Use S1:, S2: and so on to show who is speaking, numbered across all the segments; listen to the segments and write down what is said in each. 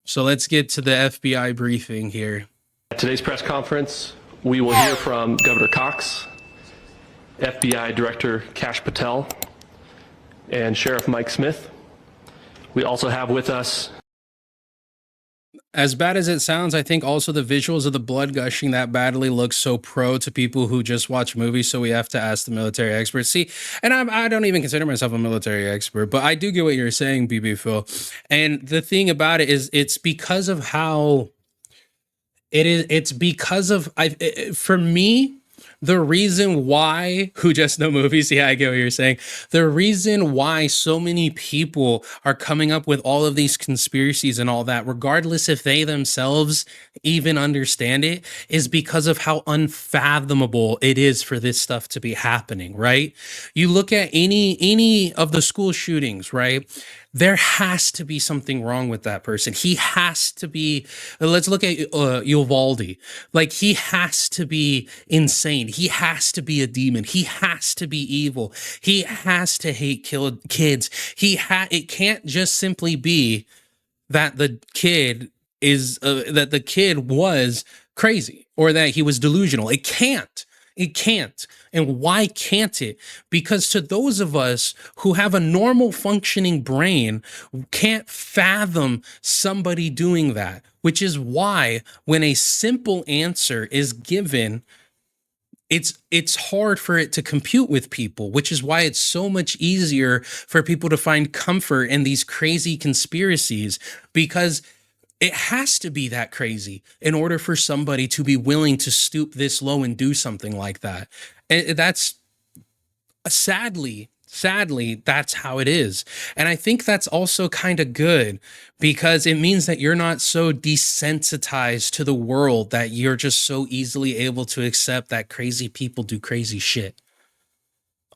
S1: So let's get to the FBI briefing here.
S2: At today's press conference, we will hear from Governor Cox, FBI Director Kash Patel, and Sheriff Mike Smith. We also have with us...
S1: As bad as it sounds, I think also the visuals of the blood gushing that badly looks so pro to people who just watch movies, so we have to ask the military experts. See, and I don't even consider myself a military expert, but I do get what you're saying, BB Phil. And the thing about it is it's because of how it is. It's because of, for me, the reason why, who just know movies, yeah, I get what you're saying. The reason why so many people are coming up with all of these conspiracies and all that, regardless if they themselves even understand it, is because of how unfathomable it is for this stuff to be happening, right? You look at any of the school shootings, right? There has to be something wrong with that person. He has to be, let's look at Uvalde. Like, he has to be insane. He has to be a demon. He has to be evil. He has to hate kids. It can't just simply be that the kid that the kid was crazy or that he was delusional. It can't. It can't. And why can't it? Because to those of us who have a normal functioning brain, can't fathom somebody doing that, which is why when a simple answer is given, it's hard for it to compute with people, which is why it's so much easier for people to find comfort in these crazy conspiracies, because it has to be that crazy in order for somebody to be willing to stoop this low and do something like that. And that's sadly, that's how it is. And I think that's also kind of good because it means that you're not so desensitized to the world that you're just so easily able to accept that crazy people do crazy shit.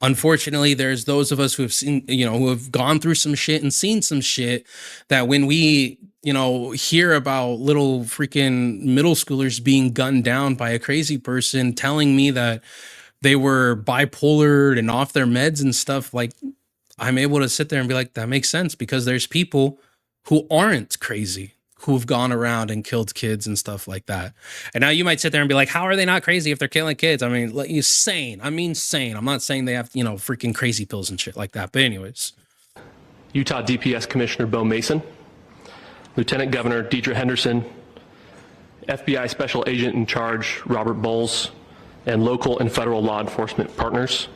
S1: Unfortunately, there's those of us who have seen, who have gone through some shit and seen some shit that when we, hear about little freaking middle schoolers being gunned down by a crazy person telling me that they were bipolar and off their meds and stuff, like, I'm able to sit there and be like, that makes sense, because there's people who aren't crazy who've gone around and killed kids and stuff like that. And now you might sit there and be like, how are they not crazy if they're killing kids? I mean, you're sane. I mean, sane. I'm not saying they have, freaking crazy pills and shit like that. But anyways.
S2: Utah DPS Commissioner Bo Mason, Lieutenant Governor Deidre Henderson, FBI Special Agent in Charge Robert Bowles, and local and federal law enforcement partners.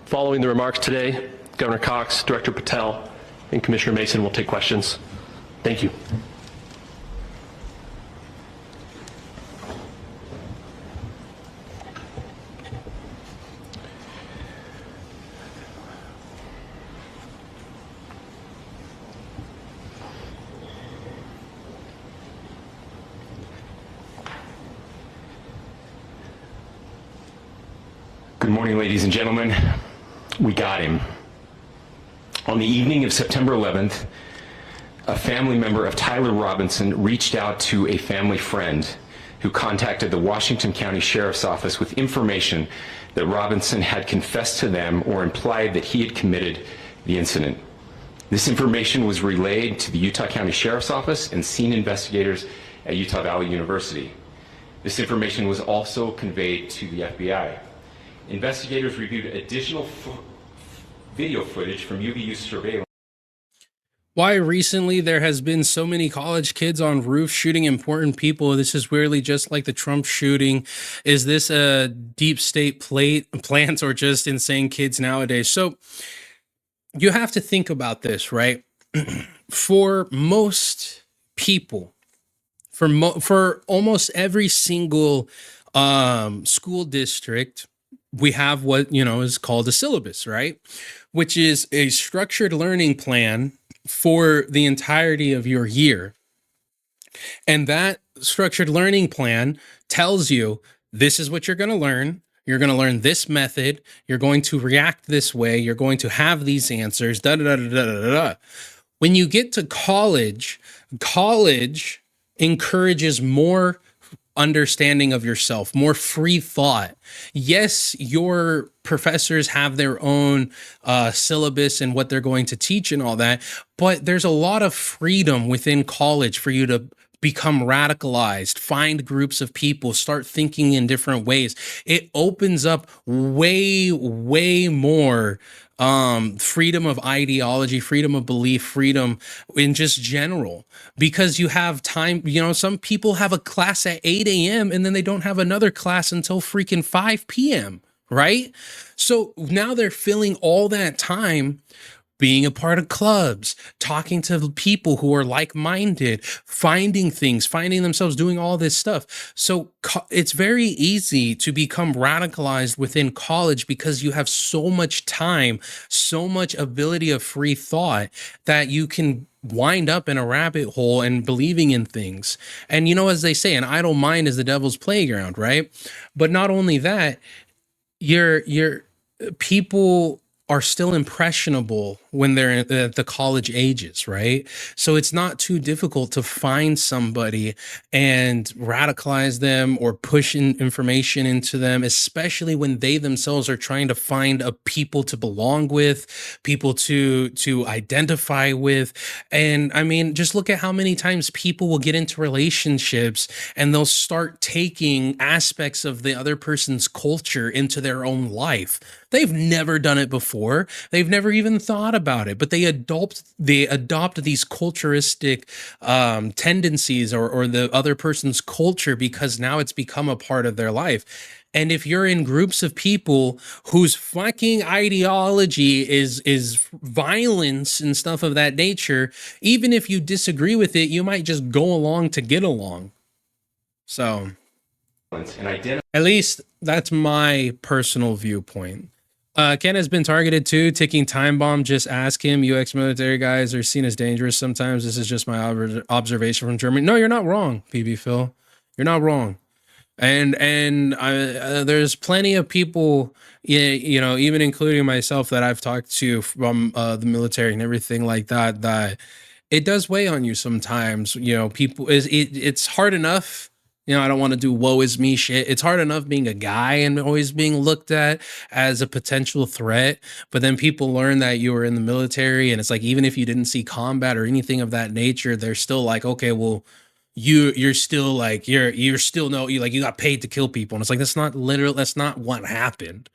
S2: Following the remarks today, Governor Cox, Director Patel, and Commissioner Mason will take questions. Thank you.
S3: Good morning, ladies and gentlemen. We got him. On the evening of September 11th, a family member of Tyler Robinson reached out to a family friend who contacted the Washington County Sheriff's Office with information that Robinson had confessed to them or implied that he had committed the incident. This information was relayed to the Utah County Sheriff's Office and scene investigators at Utah Valley University. This information was also conveyed to the FBI. Investigators reviewed additional video footage from UVU surveillance.
S1: Why recently there has been so many college kids on roofs shooting important people. This is weirdly just like the Trump shooting. Is this a deep state plant or just insane kids nowadays? So you have to think about this, right? For most people, for almost every single school district, we have what, is called a syllabus, right? Which is a structured learning plan for the entirety of your year. And that structured learning plan tells you, this is what you're going to learn. You're going to learn this method. You're going to react this way. You're going to have these answers, da, da, da, da, da, da, da. When you get to college encourages more understanding of yourself, more free thought. Yes, your professors have their own syllabus and what they're going to teach and all that, but there's a lot of freedom within college for you to become radicalized, find groups of people, start thinking in different ways. It opens up way more freedom of ideology, freedom of belief, freedom in just general, because you have time. You know, some people have a class at 8 a.m. and then they don't have another class until freaking 5 p.m. Right? So now they're filling all that time being a part of clubs, talking to people who are like-minded, finding things, finding themselves, doing all this stuff. So it's very easy to become radicalized within college because you have so much time, so much ability of free thought that you can wind up in a rabbit hole and believing in things. And you know, as they say, an idle mind is the devil's playground, right? But not only that, your people are still impressionable when they're at the college ages, right? So it's not too difficult to find somebody and radicalize them or push information into them, especially when they themselves are trying to find a people to belong with, people to identify with. And I mean, just look at how many times people will get into relationships and they'll start taking aspects of the other person's culture into their own life. They've never done it before. They've never even thought about it, but they adopt these culturistic tendencies or the other person's culture because now it's become a part of their life. And if you're in groups of people whose fucking ideology is violence and stuff of that nature, even if you disagree with it, you might just go along to get along. So at least that's my personal viewpoint. Ken has been targeted too, ticking time bomb. Just ask him. UX military guys are seen as dangerous sometimes. This is just my observation from Germany. No, you're not wrong, PB Phil. You're not wrong. And there's plenty of people, you know, even including myself, that I've talked to from the military and everything like that, that it does weigh on you sometimes. You know, people it's hard enough. You know, I don't want to do woe is me shit. It's hard enough being a guy and always being looked at as a potential threat. But then people learn that you were in the military, and it's like, even if you didn't see combat or anything of that nature, they're still like, okay, well, you're still like, you're still you got paid to kill people. And it's like, that's not literal. That's not what happened.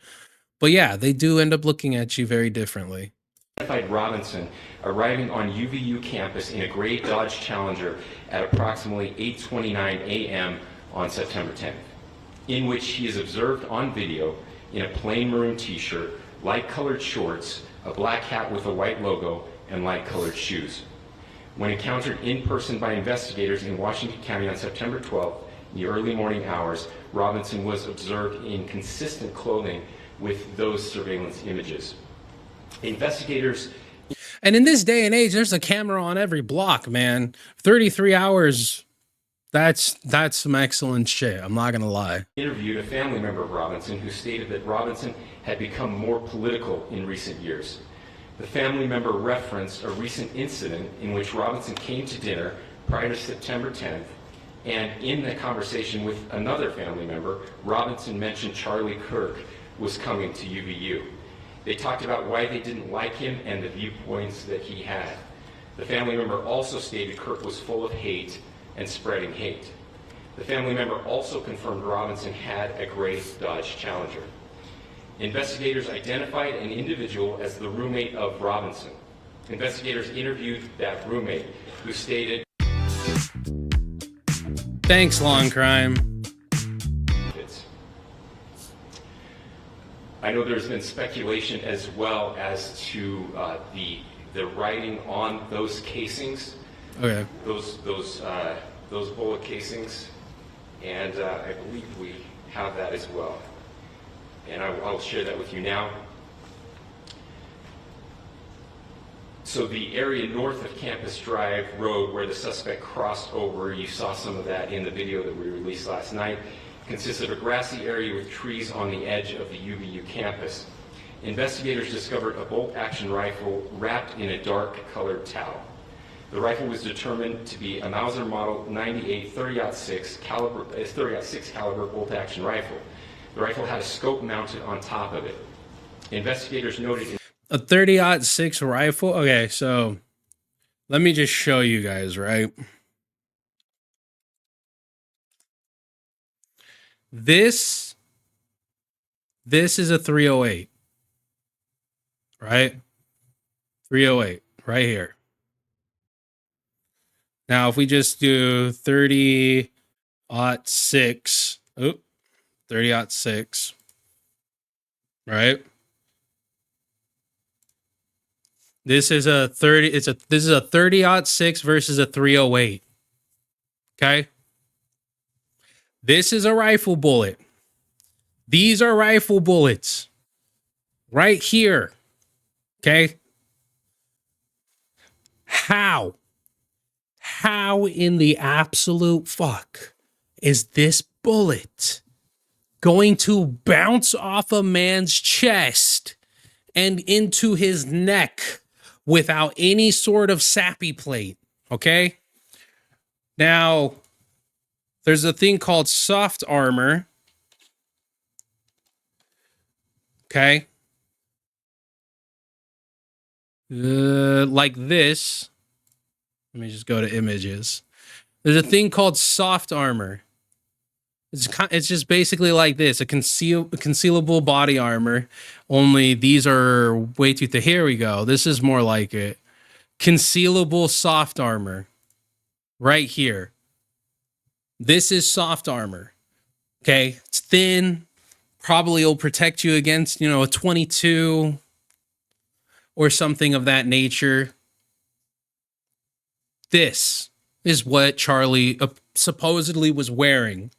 S1: But yeah, they do end up looking at you very differently.
S3: Robinson arriving on UVU campus in a gray Dodge Challenger at approximately 8:29 a.m. on September 10th, in which he is observed on video in a plain maroon t-shirt, light-colored shorts, a black hat with a white logo, and light-colored shoes. When encountered in person by investigators in Washington County on September 12th, in the early morning hours, Robinson was observed in consistent clothing with those surveillance images. Investigators.
S1: And in this day and age, there's a camera on every block, man. 33 hours. That's some excellent shit. I'm not going to lie.
S3: Interviewed a family member of Robinson who stated that Robinson had become more political in recent years. The family member referenced a recent incident in which Robinson came to dinner prior to September 10th, and in the conversation with another family member, Robinson mentioned Charlie Kirk was coming to UVU. They talked about why they didn't like him and the viewpoints that he had. The family member also stated Kirk was full of hate and spreading hate. The family member also confirmed Robinson had a gray Dodge Challenger. Investigators identified an individual as the roommate of Robinson. Investigators interviewed that roommate, who stated,
S1: "Thanks, Long Crime."
S3: I know there's been speculation as well as to the writing on those casings.
S1: Okay.
S3: Those bullet casings, and I believe we have that as well. And I'll share that with you now. So the area north of Campus Drive Road where the suspect crossed over, you saw some of that in the video that we released last night, consists of a grassy area with trees on the edge of the UVU campus. Investigators discovered a bolt-action rifle wrapped in a dark-colored towel. The rifle was determined to be a Mauser Model 98 30-06 caliber bolt-action rifle. The rifle had a scope mounted on top of it. Investigators noted
S1: a 30-06 rifle. Okay, so let me just show you guys, right? This is a 308, right? 308 right here. Now, if we just do 30-06, 30-06, right? This is a 30-06 versus a 308. Okay? This is a rifle bullet. These are rifle bullets. Right here. Okay? How in the absolute fuck is this bullet going to bounce off a man's chest and into his neck without any sort of sappy plate? Okay? Now, there's a thing called soft armor. Okay? Like this. Let me just go to images. There's a thing called soft armor. It's just basically like this, a concealable body armor. Only these are way too thick. Here we go. This is more like it. Concealable soft armor. Right here. This is soft armor. Okay, it's thin. Probably will protect you against, a 22 or something of that nature. This is what Charlie supposedly was wearing.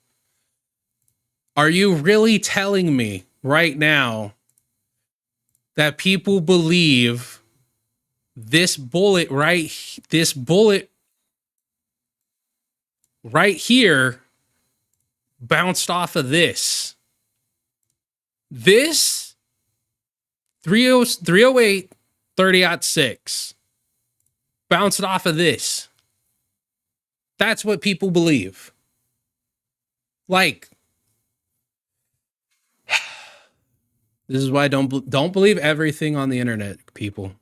S1: Are you really telling me right now that people believe this bullet right here bounced off of this? This 308 30-06 bounced off of this. That's what people believe. Like, this is why I don't believe everything on the internet, people.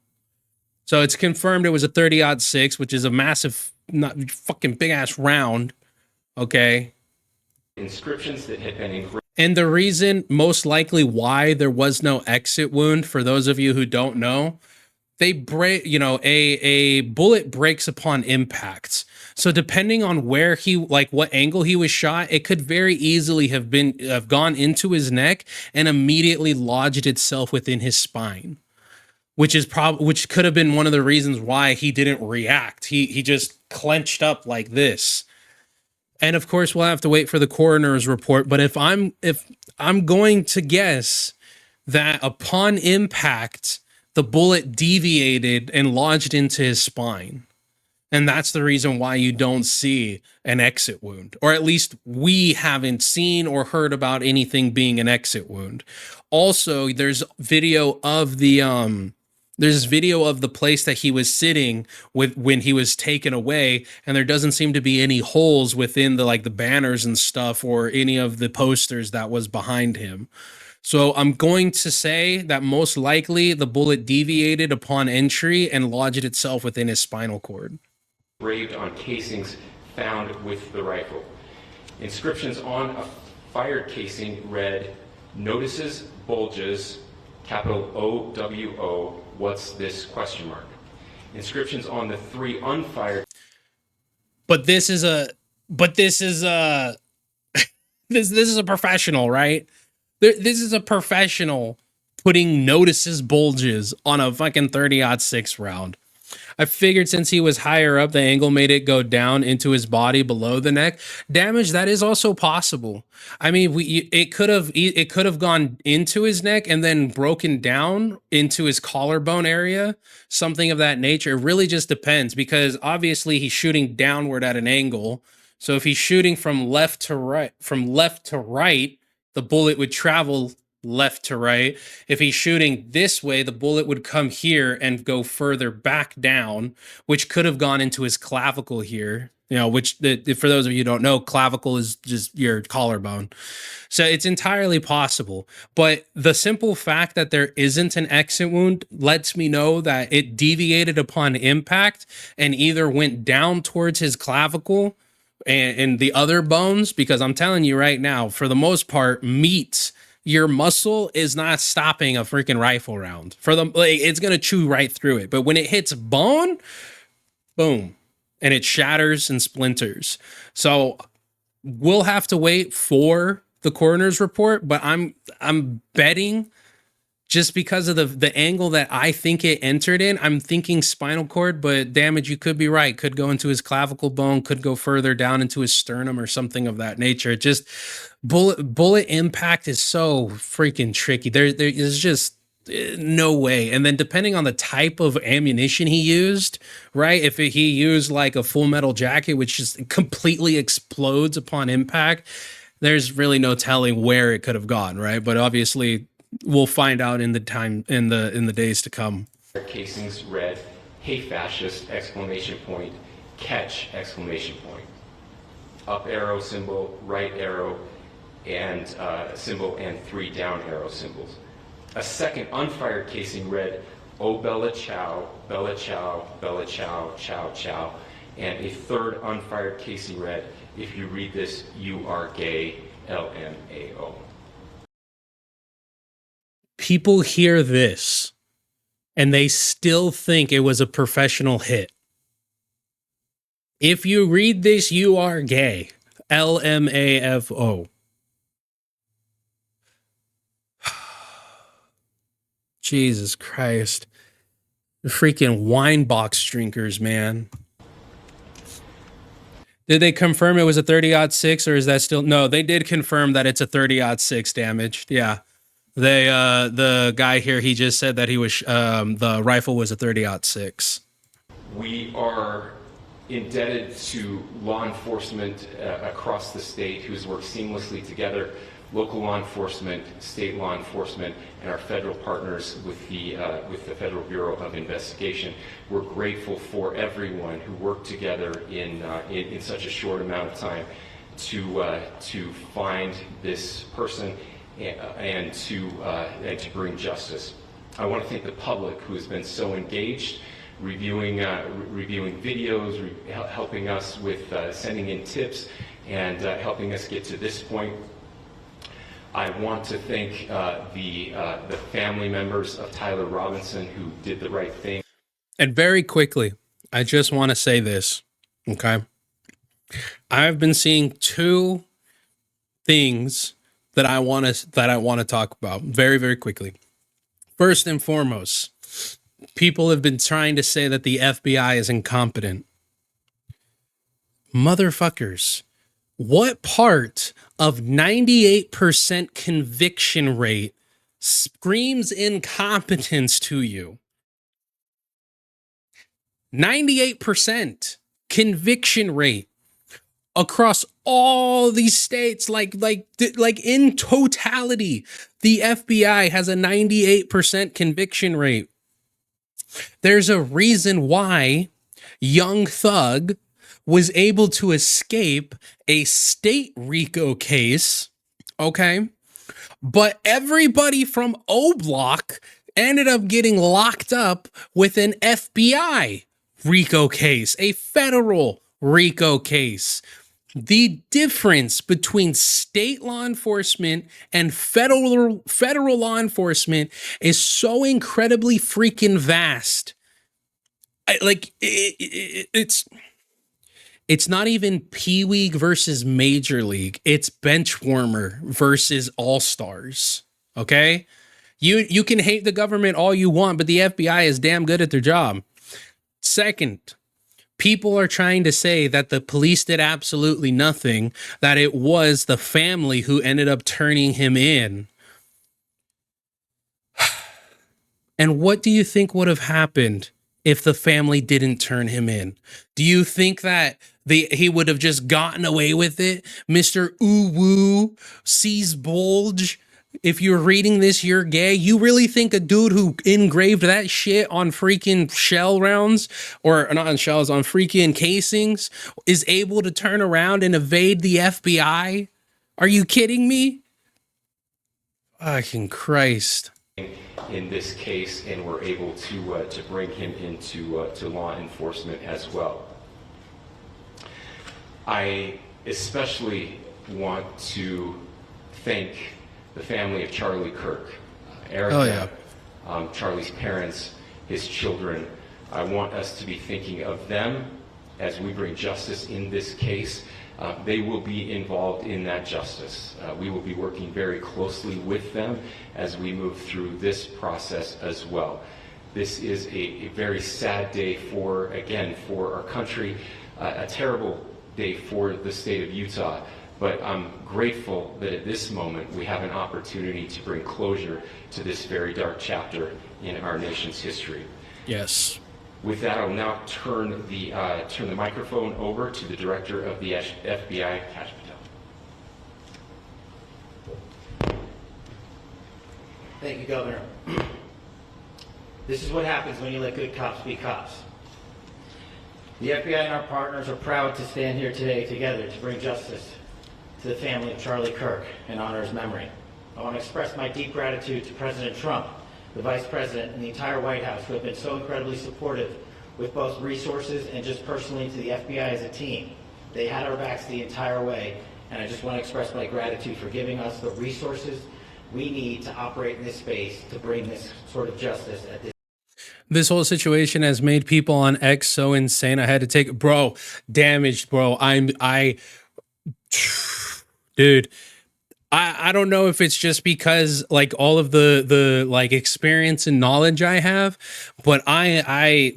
S1: So it's confirmed it was a 30-06, which is a massive, not fucking big ass round. Okay.
S3: inscriptions that had been engraved.
S1: And the reason, most likely, why there was no exit wound, for those of you who don't know, they break, a bullet breaks upon impact. So depending on where what angle he was shot, it could very easily have gone into his neck and immediately lodged itself within his spine, which could have been one of the reasons why he didn't react. He just clenched up like this. And of course, we'll have to wait for the coroner's report. But if I'm going to guess that upon impact, the bullet deviated and lodged into his spine. And that's the reason why you don't see an exit wound, or at least we haven't seen or heard about anything being an exit wound. Also, there's video of the place that he was sitting with when he was taken away, and there doesn't seem to be any holes within the banners and stuff or any of the posters that was behind him. So I'm going to say that most likely the bullet deviated upon entry and lodged itself within his spinal cord.
S3: Engraved on casings found with the rifle. Inscriptions on a fired casing read, "Notices bulges, capital OWO, what's this, question mark." Inscriptions on the 3 unfired.
S1: But this is a this is a professional, right? This is a professional putting "notices bulges" on a fucking 30-06 round. I figured since he was higher up, the angle made it go down into his body below the neck. Damage that is also possible. I mean, it could have gone into his neck and then broken down into his collarbone area, something of that nature. It really just depends, because obviously he's shooting downward at an angle. So if he's shooting from left to right, the bullet would travel left to right. If he's shooting this way, the bullet would come here and go further back down, which could have gone into his clavicle here. You know, which for those of you who don't know, clavicle is just your collarbone. So it's entirely possible. But the simple fact that there isn't an exit wound lets me know that it deviated upon impact and either went down towards his clavicle and the other bones, because I'm telling you right now, for the most part, meat, your muscle is not stopping a freaking rifle round. For the like, it's gonna chew right through it. But when it hits bone, boom, and it shatters and splinters. So we'll have to wait for the coroner's report, but I'm betting, just because of the angle that I think it entered in, I'm thinking spinal cord, but damage, you could be right. Could go into his clavicle bone, could go further down into his sternum or something of that nature. It just bullet impact is so freaking tricky. There is just no way. And then depending on the type of ammunition he used, right? If he used like a Full Metal Jacket, which just completely explodes upon impact, there's really no telling where it could have gone, right? But obviously we'll find out in the time in the days to come.
S3: Casings read, "Hey fascist!" exclamation point, "Catch!" exclamation point. Up arrow symbol, right arrow and symbol, and 3 down arrow symbols. A second unfired casing read, "Oh Bella Chow, Bella Chow, Bella Chow, Chow Chow." And a third unfired casing read, "If you read this, you are gay, LMAO."
S1: People hear this and they still think it was a professional hit. If you read this, you are gay, LMAFO. Jesus Christ. The freaking wine box drinkers, man. Did they confirm it was a 30-06, or is that still? No, they did confirm that it's a 30-06 damage. Yeah. They the guy here, he just said that he was the rifle was a 30-06.
S3: We are indebted to law enforcement across the state who's worked seamlessly together, local law enforcement, state law enforcement, and our federal partners with the Federal Bureau of Investigation. We're grateful for everyone who worked together in such a short amount of time to find this person and to bring justice. I want to thank the public who has been so engaged, reviewing videos, helping us with sending in tips, and helping us get to this point. I want to thank the family members of Tyler Robinson who did the right thing.
S1: And very quickly, I just want to say this, okay? I've been seeing two things that I want to talk about very, very quickly. First and foremost, people have been trying to say that the FBI is incompetent. Motherfuckers, what part of 98% conviction rate screams incompetence to you? 98% conviction rate across all these states, like in totality, the FBI has a 98% conviction rate. There's a reason why Young Thug was able to escape a state RICO case, okay? But everybody from O Block ended up getting locked up with an FBI RICO case, a federal RICO case. The difference between state law enforcement and federal law enforcement is so incredibly freaking vast. It's not even Pee Wee versus Major League. It's Benchwarmer versus All Stars. Okay? You can hate the government all you want, but the FBI is damn good at their job. Second, people are trying to say that the police did absolutely nothing, that it was the family who ended up turning him in. And what do you think would have happened if the family didn't turn him in? Do you think that he would have just gotten away with it? Mr. Ooh Woo sees bulge, If you're reading this, you're gay. You really think a dude who engraved that shit on freaking shell rounds, or not on shells, on freaking casings, is able to turn around and evade the FBI? Are you kidding me? Fucking Christ.
S3: In this case, and we're able to bring him into to law enforcement as well. I especially want to thank the family of Charlie Kirk, Erica, Charlie's parents, his children. I want us to be thinking of them as we bring justice in this case. They will be involved in that justice. We will be working very closely with them as we move through this process as well. This is a very sad day for our country, a terrible day for the state of Utah. But I'm grateful that at this moment we have an opportunity to bring closure to this very dark chapter in our nation's history.
S1: Yes.
S3: With that, I'll now turn the microphone over to the Director of the FBI, Kash Patel.
S4: Thank you, Governor. This is what happens when you let good cops be cops. The FBI and our partners are proud to stand here today together to bring justice to the family of Charlie Kirk and honor his memory. I want to express my deep gratitude to President Trump, the Vice President, and the entire White House who have been so incredibly supportive with both resources and just personally to the FBI as a team. They had our backs the entire way, and I just want to express my gratitude for giving us the resources we need to operate in this space to bring this sort of justice at this.
S1: This whole situation has made people on X so insane. I had to take, bro, damaged, bro. Dude, I don't know if it's just because like all of the like experience and knowledge I have, but I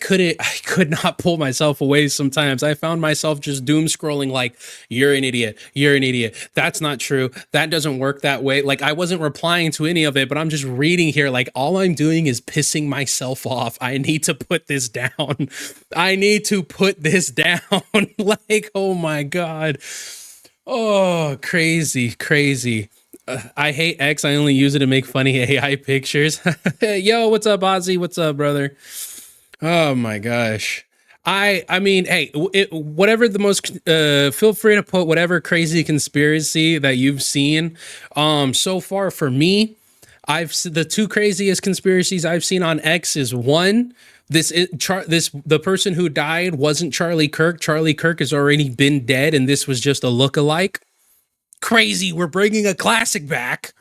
S1: could not pull myself away sometimes. I found myself just doom scrolling like, you're an idiot, you're an idiot. That's not true. That doesn't work that way. Like I wasn't replying to any of it, but I'm just reading here like all I'm doing is pissing myself off. I need to put this down. I need to put this down. Like, oh my God. Oh, crazy, crazy. I hate X. I only use it to make funny AI pictures. Yo, what's up, Ozzy? What's up, brother? Oh my gosh. I mean, hey, whatever the most, feel free to put whatever crazy conspiracy that you've seen. So far for me, the two craziest conspiracies I've seen on X is one, the person who died wasn't Charlie Kirk. Charlie Kirk has already been dead, and this was just a look-alike. Crazy, we're bringing a classic back.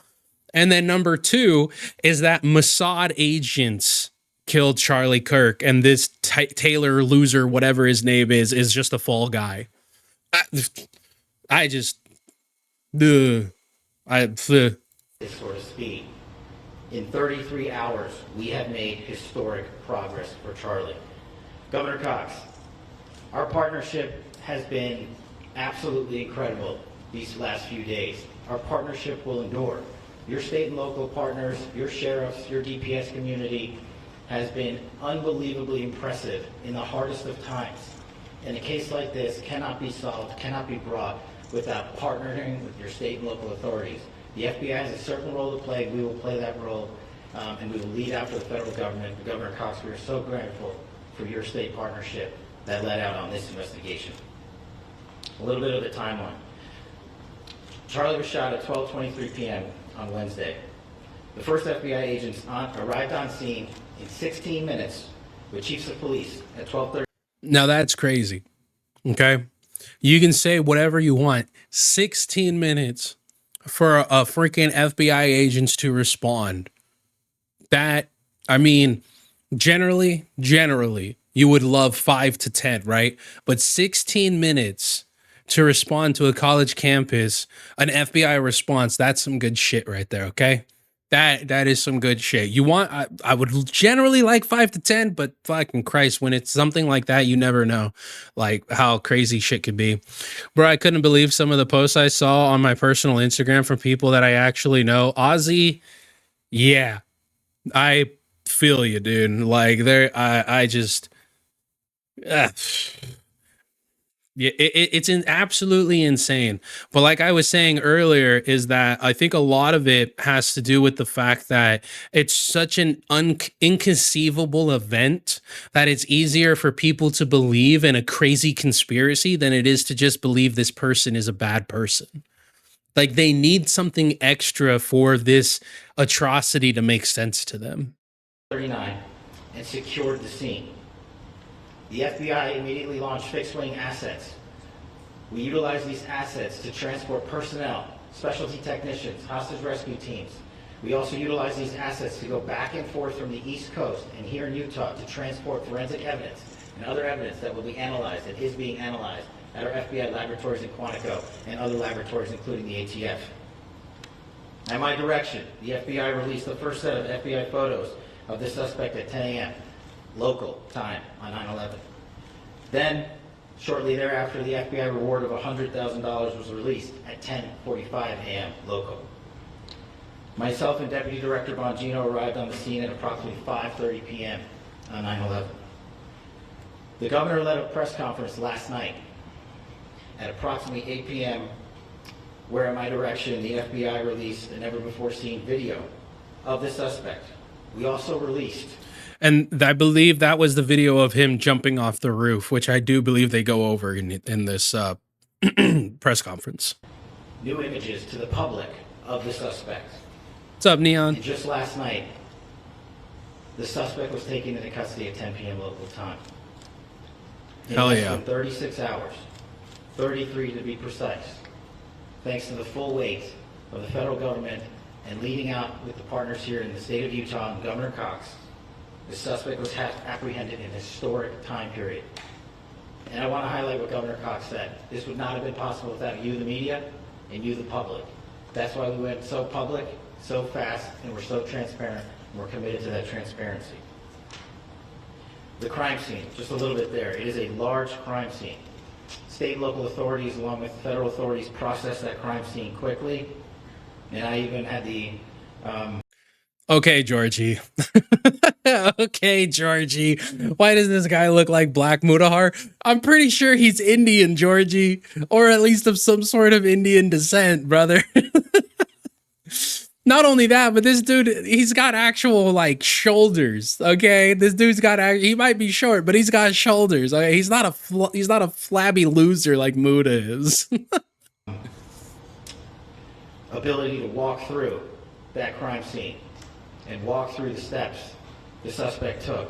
S1: And then number two is that Mossad agents killed Charlie Kirk, and this Taylor loser, whatever his name is just a fall guy. I just,
S4: This sort of speed. In 33 hours, we have made historic progress for Charlie. Governor Cox, our partnership has been absolutely incredible these last few days. Our partnership will endure. Your state and local partners, your sheriffs, your DPS community has been unbelievably impressive in the hardest of times. And a case like this cannot be solved, cannot be brought without partnering with your state and local authorities. The FBI has a certain role to play. We will play that role, and we will lead after the federal government. Governor Cox, we are so grateful for your state partnership that led out on this investigation. A little bit of the timeline. Charlie was shot at 12:23 p.m. on Wednesday. The first FBI agents arrived on scene in 16 minutes with chiefs of police at 12:30.
S1: Now that's crazy. Okay. You can say whatever you want. 16 minutes for a freaking FBI agents to respond. That, I mean, generally, you would love 5 to 10, right? But 16 minutes to respond to a college campus, an FBI response, that's some good shit right there, okay? That is some good shit. You want, I would generally like 5 to 10, but fucking Christ, when it's something like that, you never know like how crazy shit could be. Bro, I couldn't believe some of the posts I saw on my personal Instagram from people that I actually know. Ozzy, yeah, I feel you, dude. Like I just, Yeah, absolutely insane. But like I was saying earlier, is that I think a lot of it has to do with the fact that it's such an inconceivable event that it's easier for people to believe in a crazy conspiracy than it is to just believe this person is a bad person. Like they need something extra for this atrocity to make sense to them.
S4: 39 and secured the scene. The FBI immediately launched fixed-wing assets. We utilized these assets to transport personnel, specialty technicians, hostage rescue teams. We also utilized these assets to go back and forth from the East Coast and here in Utah to transport forensic evidence and other evidence that will be analyzed and is being analyzed at our FBI laboratories in Quantico and other laboratories, including the ATF. At my direction, the FBI released the first set of FBI photos of the suspect at 10 a.m. local time on 9/11. Then, shortly thereafter, the FBI reward of $100,000 was released at 10:45 a.m. local. Myself and Deputy Director Bongino arrived on the scene at approximately 5:30 p.m. on 9/11. The governor led a press conference last night at approximately 8 p.m. where, at my direction, the FBI released a never-before-seen video of the suspect. We also released...
S1: And I believe that was the video of him jumping off the roof, which I do believe they go over in this press conference.
S4: New images to the public of the suspect.
S1: What's up, Neon?
S4: And just last night, the suspect was taken into custody at 10 p.m. local time. In
S1: Hell
S4: less
S1: yeah.
S4: than 36 hours, 33 to be precise, thanks to the full weight of the federal government and leading out with the partners here in the state of Utah and Governor Cox, the suspect was apprehended in a historic time period. And I want to highlight what Governor Cox said. This would not have been possible without you, the media, and you, the public. That's why we went so public, so fast, and we're so transparent, and we're committed to that transparency. The crime scene, just a little bit there. It is a large crime scene. State and local authorities, along with federal authorities, processed that crime scene quickly. And I even had the...
S1: Okay, Georgie. Okay, Georgie. Why does this guy look like Black Mudahar? I'm pretty sure he's Indian, Georgie. Or at least of some sort of Indian descent, brother. Not only that, but this dude, he's got actual, like, shoulders, okay? This dude's got... He might be short, but he's got shoulders, okay? He's not a flabby loser like Muda is.
S4: Ability to walk through that crime scene and walk through the steps the suspect took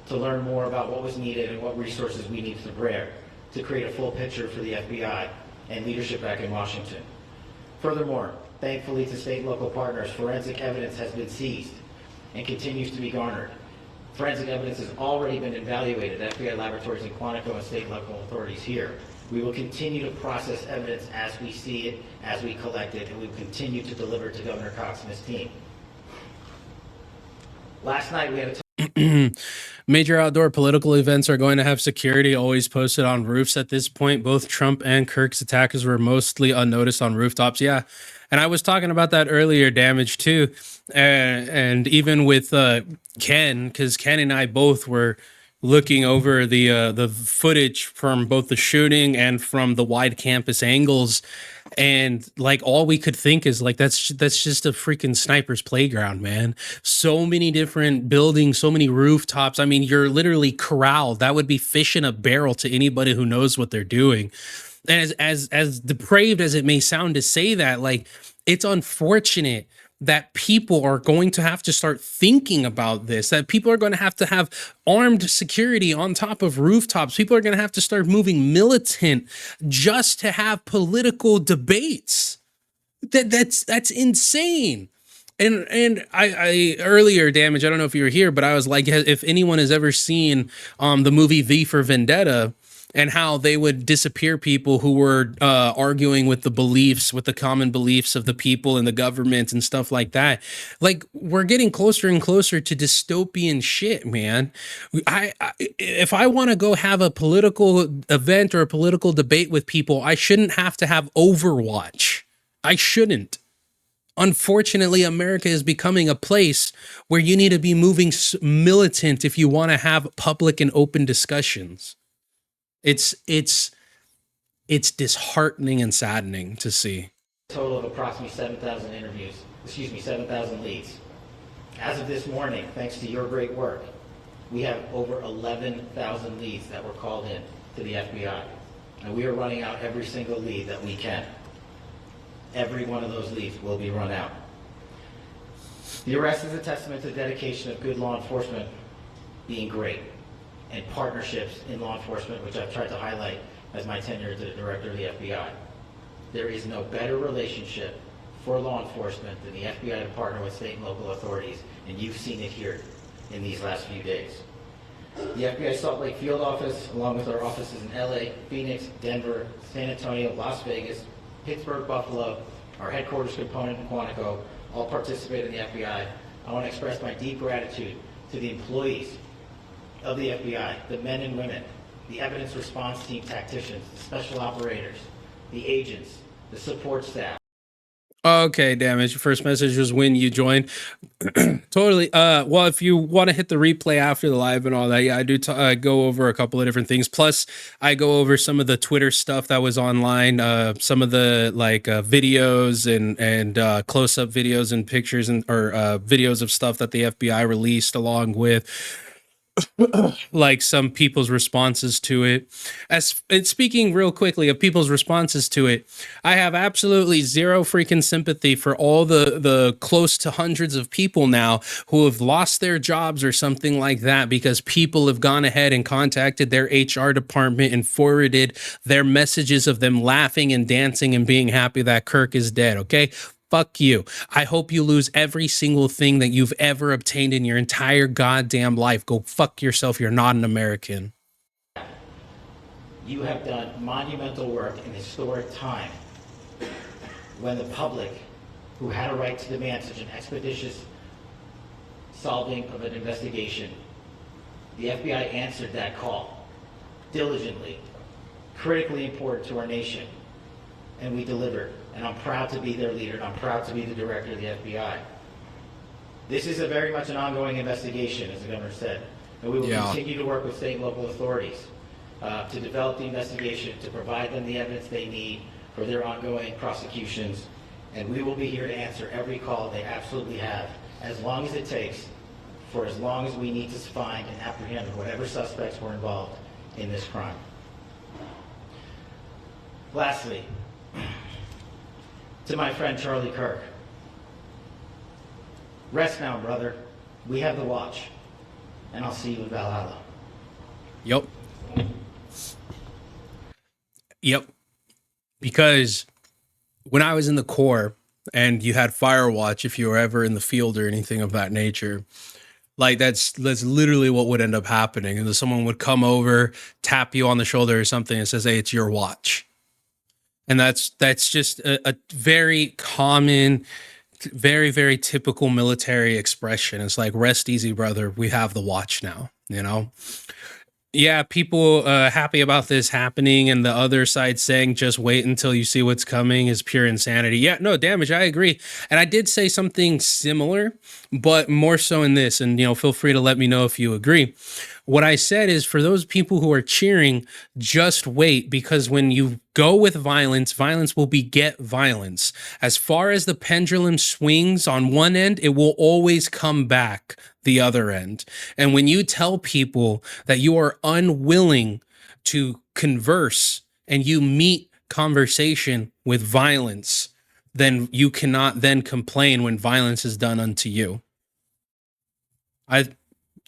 S4: to learn more about what was needed and what resources we need to bear to create a full picture for the FBI and leadership back in Washington. Furthermore, thankfully to state and local partners, forensic evidence has been seized and continues to be garnered. Forensic evidence has already been evaluated at FBI laboratories in Quantico and state and local authorities here. We will continue to process evidence as we see it, as we collect it, and we will continue to deliver to Governor Cox and his team. Last night we had a
S1: Major outdoor political events are going to have security always posted on roofs at this point. Both Trump and Kirk's attackers were mostly unnoticed on rooftops. Yeah. And I was talking about that earlier, Damage, too. And even with Ken, because Ken and I both were looking over the footage from both the shooting and from the wide campus angles. And like all we could think is like that's just a freaking sniper's playground, man. So many different buildings, so many rooftops. I mean, you're literally corralled. That would be fish in a barrel to anybody who knows what they're doing. And as depraved as it may sound to say that, like, it's unfortunate that people are going to have to start thinking about this, that people are going to have armed security on top of rooftops. People are going to have to start moving militant just to have political debates. That's insane. And I earlier, Damage, I don't know if you were here, but I was like, if anyone has ever seen the movie V for Vendetta, and how they would disappear people who were arguing with the beliefs, with the common beliefs of the people and the government and stuff like that. Like, we're getting closer and closer to dystopian shit, man. If I want to go have a political event or a political debate with people, I shouldn't have to have Overwatch. I shouldn't. Unfortunately, America is becoming a place where you need to be moving militant if you want to have public and open discussions. It's it's disheartening and saddening to see.
S4: Total of approximately 7,000 leads. As of this morning, thanks to your great work, we have over 11,000 leads that were called in to the FBI. And we are running out every single lead that we can. Every one of those leads will be run out. The arrest is a testament to the dedication of good law enforcement being great, and partnerships in law enforcement, which I've tried to highlight as my tenure as the director of the FBI. There is no better relationship for law enforcement than the FBI to partner with state and local authorities, and you've seen it here in these last few days. The FBI Salt Lake field office, along with our offices in LA, Phoenix, Denver, San Antonio, Las Vegas, Pittsburgh, Buffalo, our headquarters component in Quantico, all participate in the FBI. I want to express my deep gratitude to the employees of the FBI, the men and women, the evidence response team tacticians, the special operators, the agents, the support staff.
S1: Okay, damn it. Your first message was when you joined. Totally. Well, if you want to hit the replay after the live and all that, yeah, I do go over a couple of different things. Plus, I go over some of the Twitter stuff that was online, some of the videos and close-up videos and pictures and or videos of stuff that the FBI released, along with like some people's responses to it. As and speaking real quickly of people's responses to it, I have absolutely zero freaking sympathy for all the close to hundreds of people now who have lost their jobs or something like that because people have gone ahead and contacted their HR department and forwarded their messages of them laughing and dancing and being happy that Kirk is dead. Okay, fuck you. I hope you lose every single thing that you've ever obtained in your entire goddamn life. Go fuck yourself. You're not an American.
S4: You have done monumental work in historic time when the public, who had a right to demand such an expeditious solving of an investigation, the FBI answered that call diligently, critically important to our nation, and we delivered. And I'm proud to be their leader, and I'm proud to be the director of the FBI. This is very much an ongoing investigation, as the governor said, and we will continue to work with state and local authorities to develop the investigation, to provide them the evidence they need for their ongoing prosecutions, and we will be here to answer every call they absolutely have, as long as it takes, for as long as we need to find and apprehend whatever suspects were involved in this crime. Lastly, to my friend Charlie Kirk, rest now, brother. We have the watch, and I'll see you in Valhalla.
S1: Yep. Yep. Because when I was in the Corps and you had fire watch, if you were ever in the field or anything of that nature, like that's literally what would end up happening. And someone would come over, tap you on the shoulder or something and says, "Hey, it's your watch." And that's just a very common, very, very typical military expression. It's like, rest easy, brother. We have the watch now, you know? Yeah, people happy about this happening, and the other side saying just wait until you see what's coming is pure insanity. Yeah, no, Damage, I agree. And I did say something similar, but more so in this, and feel free to let me know if you agree. What I said is, for those people who are cheering, just wait, because when you go with violence, violence will beget violence. As far as the pendulum swings on one end, it will always come back the other end. And when you tell people that you are unwilling to converse and you meet conversation with violence, then you cannot then complain when violence is done unto you. I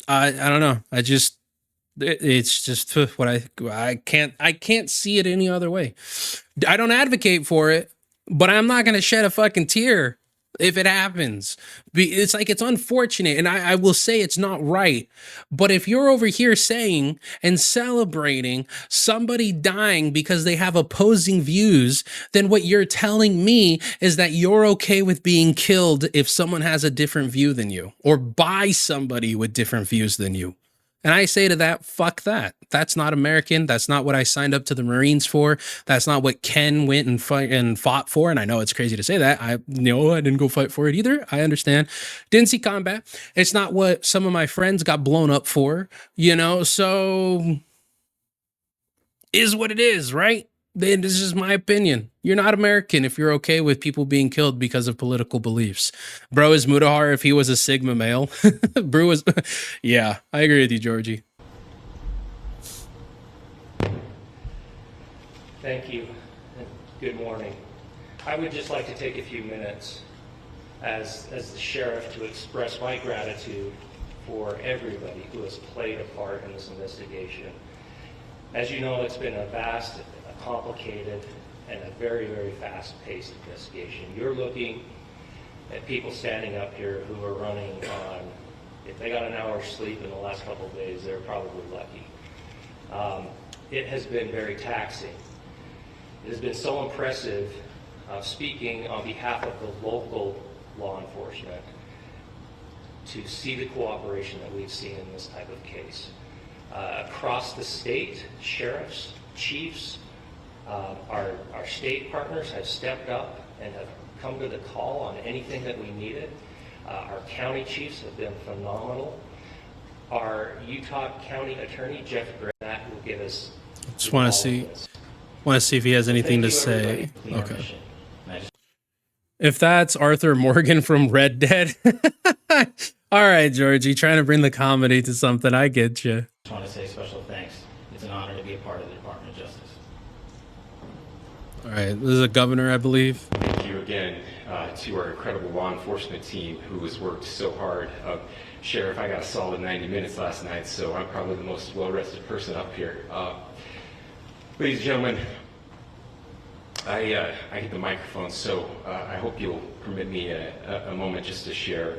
S1: don't know. It's just what I can't see it any other way. I don't advocate for it, but I'm not going to shed a fucking tear if it happens. It's like, it's unfortunate, and I will say it's not right. But if you're over here saying and celebrating somebody dying because they have opposing views, then what you're telling me is that you're okay with being killed if someone has a different view than you, or by somebody with different views than you. And I say to that, fuck that. That's not American. That's not what I signed up to the Marines for. That's not what Ken went and fought for. And I know it's crazy to say that. I didn't go fight for it either. I understand. Didn't see combat. It's not what some of my friends got blown up for, so is what it is, right? Then this is my opinion. You're not American if you're okay with people being killed because of political beliefs. Bro is Mudahar if he was a Sigma male. Bro is, yeah, I agree with you, Georgie.
S5: Thank you, and good morning. I would just like to take a few minutes as the sheriff to express my gratitude for everybody who has played a part in this investigation. As you know, it's been a vast, a complicated, and a very, very fast-paced investigation. You're looking at people standing up here who are running on, if they got an hour's sleep in the last couple of days, they're probably lucky. It has been very taxing. It has been so impressive speaking on behalf of the local law enforcement to see the cooperation that we've seen in this type of case. Across the state, sheriffs, chiefs, our state partners have stepped up and have come to the call on anything that we needed. Our county chiefs have been phenomenal. Our Utah County Attorney, Jeff Granat, will give us
S1: Just want to see if he has anything to say. Okay. If that's Arthur Morgan from Red Dead. All right, Georgie, trying to bring the comedy to something. I get you.
S4: I just want to say special thanks. It's an honor to be a part of the Department of Justice.
S1: All right, this is a governor, I believe.
S3: Thank you again to our incredible law enforcement team who has worked so hard. Sheriff, I got a solid 90 minutes last night, so I'm probably the most well-rested person up here. Ladies and gentlemen, I hit the microphone, so I hope you'll permit me a moment just to share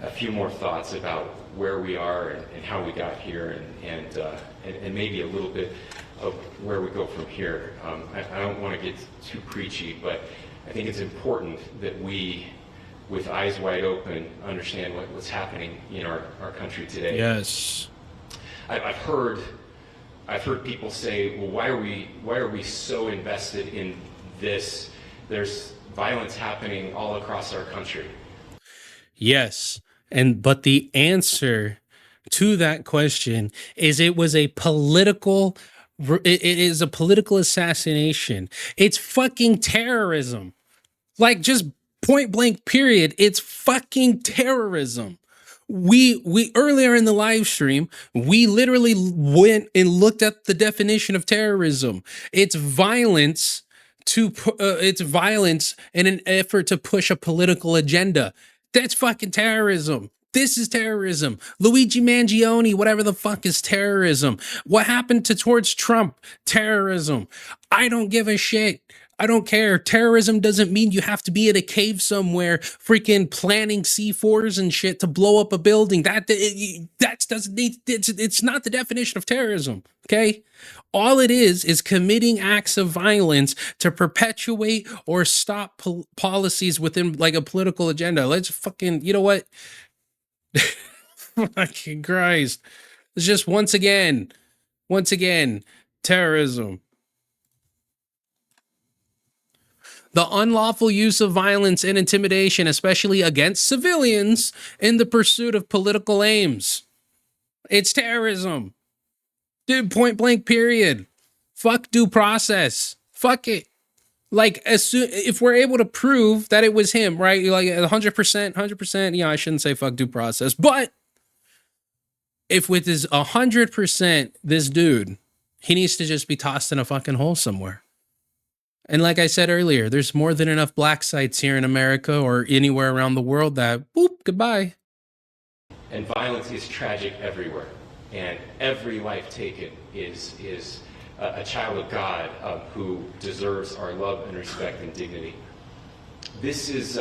S3: a few more thoughts about where we are and how we got here, and maybe a little bit of where we go from here. I don't want to get too preachy, but I think it's important that we, with eyes wide open, understand what's happening in our country today.
S1: Yes.
S3: I've heard people say, well, why are we so invested in this? There's violence happening all across our country.
S1: Yes. But the answer to that question is it is a political assassination. It's fucking terrorism. Like, just point blank period. It's fucking terrorism. We earlier in the live stream, we literally went and looked at the definition of terrorism. It's violence in an effort to push a political agenda. That's fucking terrorism. This is terrorism. Luigi Mangione, whatever the fuck, is terrorism. What happened towards Trump? Terrorism. I don't give a shit. I don't care. Terrorism doesn't mean you have to be in a cave somewhere freaking planning C4s and shit to blow up a building. It's not the definition of terrorism, okay? All it is committing acts of violence to perpetuate or stop policies within like a political agenda. Let's fucking, you know what? Fucking Christ. It's just once again, terrorism. The unlawful use of violence and intimidation, especially against civilians, in the pursuit of political aims. It's terrorism. Dude, point blank period. Fuck due process. Fuck it. Like, if we're able to prove that it was him, right? Like 100%, I shouldn't say fuck due process, but if with his 100% this dude, he needs to just be tossed in a fucking hole somewhere. And like I said earlier, there's more than enough black sites here in America or anywhere around the world that, boop, goodbye.
S3: And violence is tragic everywhere. And every life taken is a child of God who deserves our love and respect and dignity. This is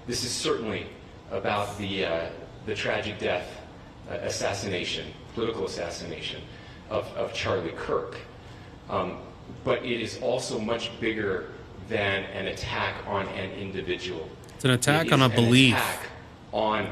S3: certainly about the tragic death, political assassination of Charlie Kirk. But it is also much bigger than an attack on an individual.
S1: It's an attack on a belief.
S3: An attack on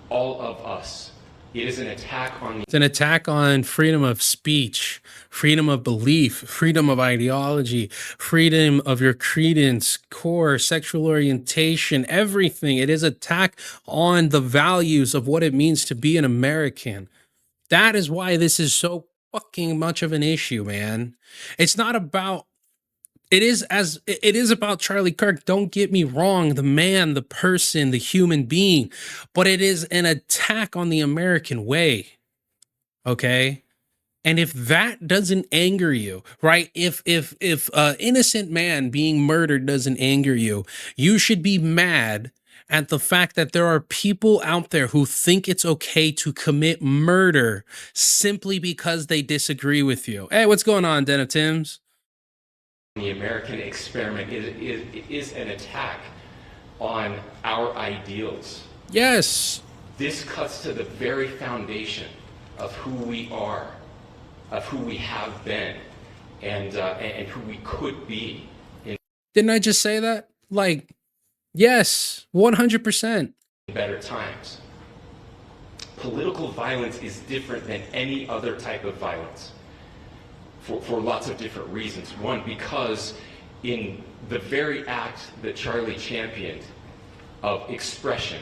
S3: all of us. It is an attack on...
S1: It's an attack on freedom of speech, freedom of belief, freedom of ideology, freedom of your credence, core, sexual orientation, everything. It is an attack on the values of what it means to be an American. That is why this is so fucking much of an issue, man. It's not about it is about Charlie Kirk. Don't get me wrong, the man, the person, the human being, but it is an attack on the American way. Okay? And if that doesn't anger you, right? If innocent man being murdered doesn't anger you, you should be mad at the fact that there are people out there who think it's okay to commit murder simply because they disagree with you. Hey, what's going on, Den of Tims?
S3: The American experiment is an attack on our ideals.
S1: Yes.
S3: This cuts to the very foundation of who we are, of who we have been, and who we could be.
S1: Didn't I just say that? Like, yes, 100%.
S3: Better times. Political violence is different than any other type of violence for lots of different reasons. One, because in the very act that Charlie championed of expression,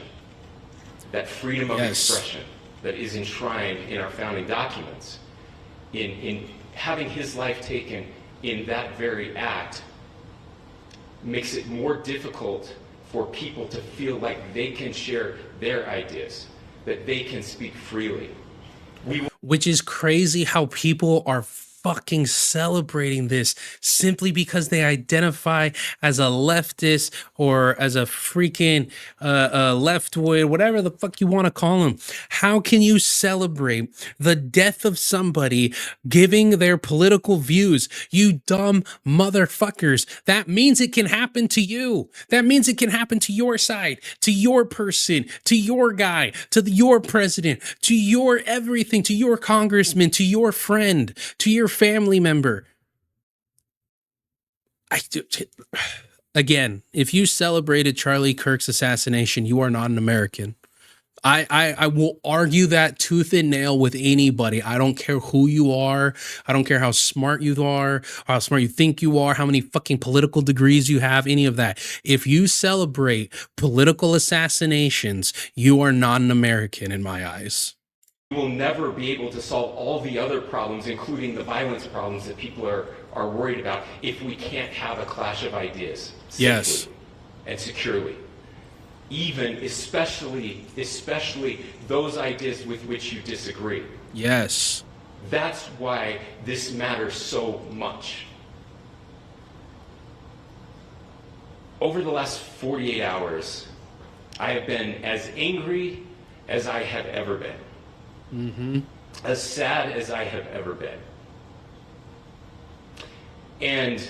S3: that freedom of expression that is enshrined in our founding documents, in having his life taken in that very act makes it more difficult for people to feel like they can share their ideas, that they can speak freely.
S1: Which is crazy how people are fucking celebrating this simply because they identify as a leftist or as a freaking leftward, whatever the fuck you want to call them. How can you celebrate the death of somebody giving their political views? You dumb motherfuckers. That means it can happen to you. That means it can happen to your side, to your person, to your guy, to your president, to your everything, to your congressman, to your friend, to your family member. Again, if you celebrated Charlie Kirk's assassination, you are not an American. I will argue that tooth and nail with anybody. I don't care who you are. I don't care how smart you are, how smart you think you are, how many fucking political degrees you have, any of that. If you celebrate political assassinations, you are not an American in my eyes.
S3: We will never be able to solve all the other problems, including the violence problems that people are worried about, if we can't have a clash of ideas safely and securely. Even, especially those ideas with which you disagree.
S1: Yes.
S3: That's why this matters so much. Over the last 48 hours, I have been as angry as I have ever been. As sad as I have ever been. And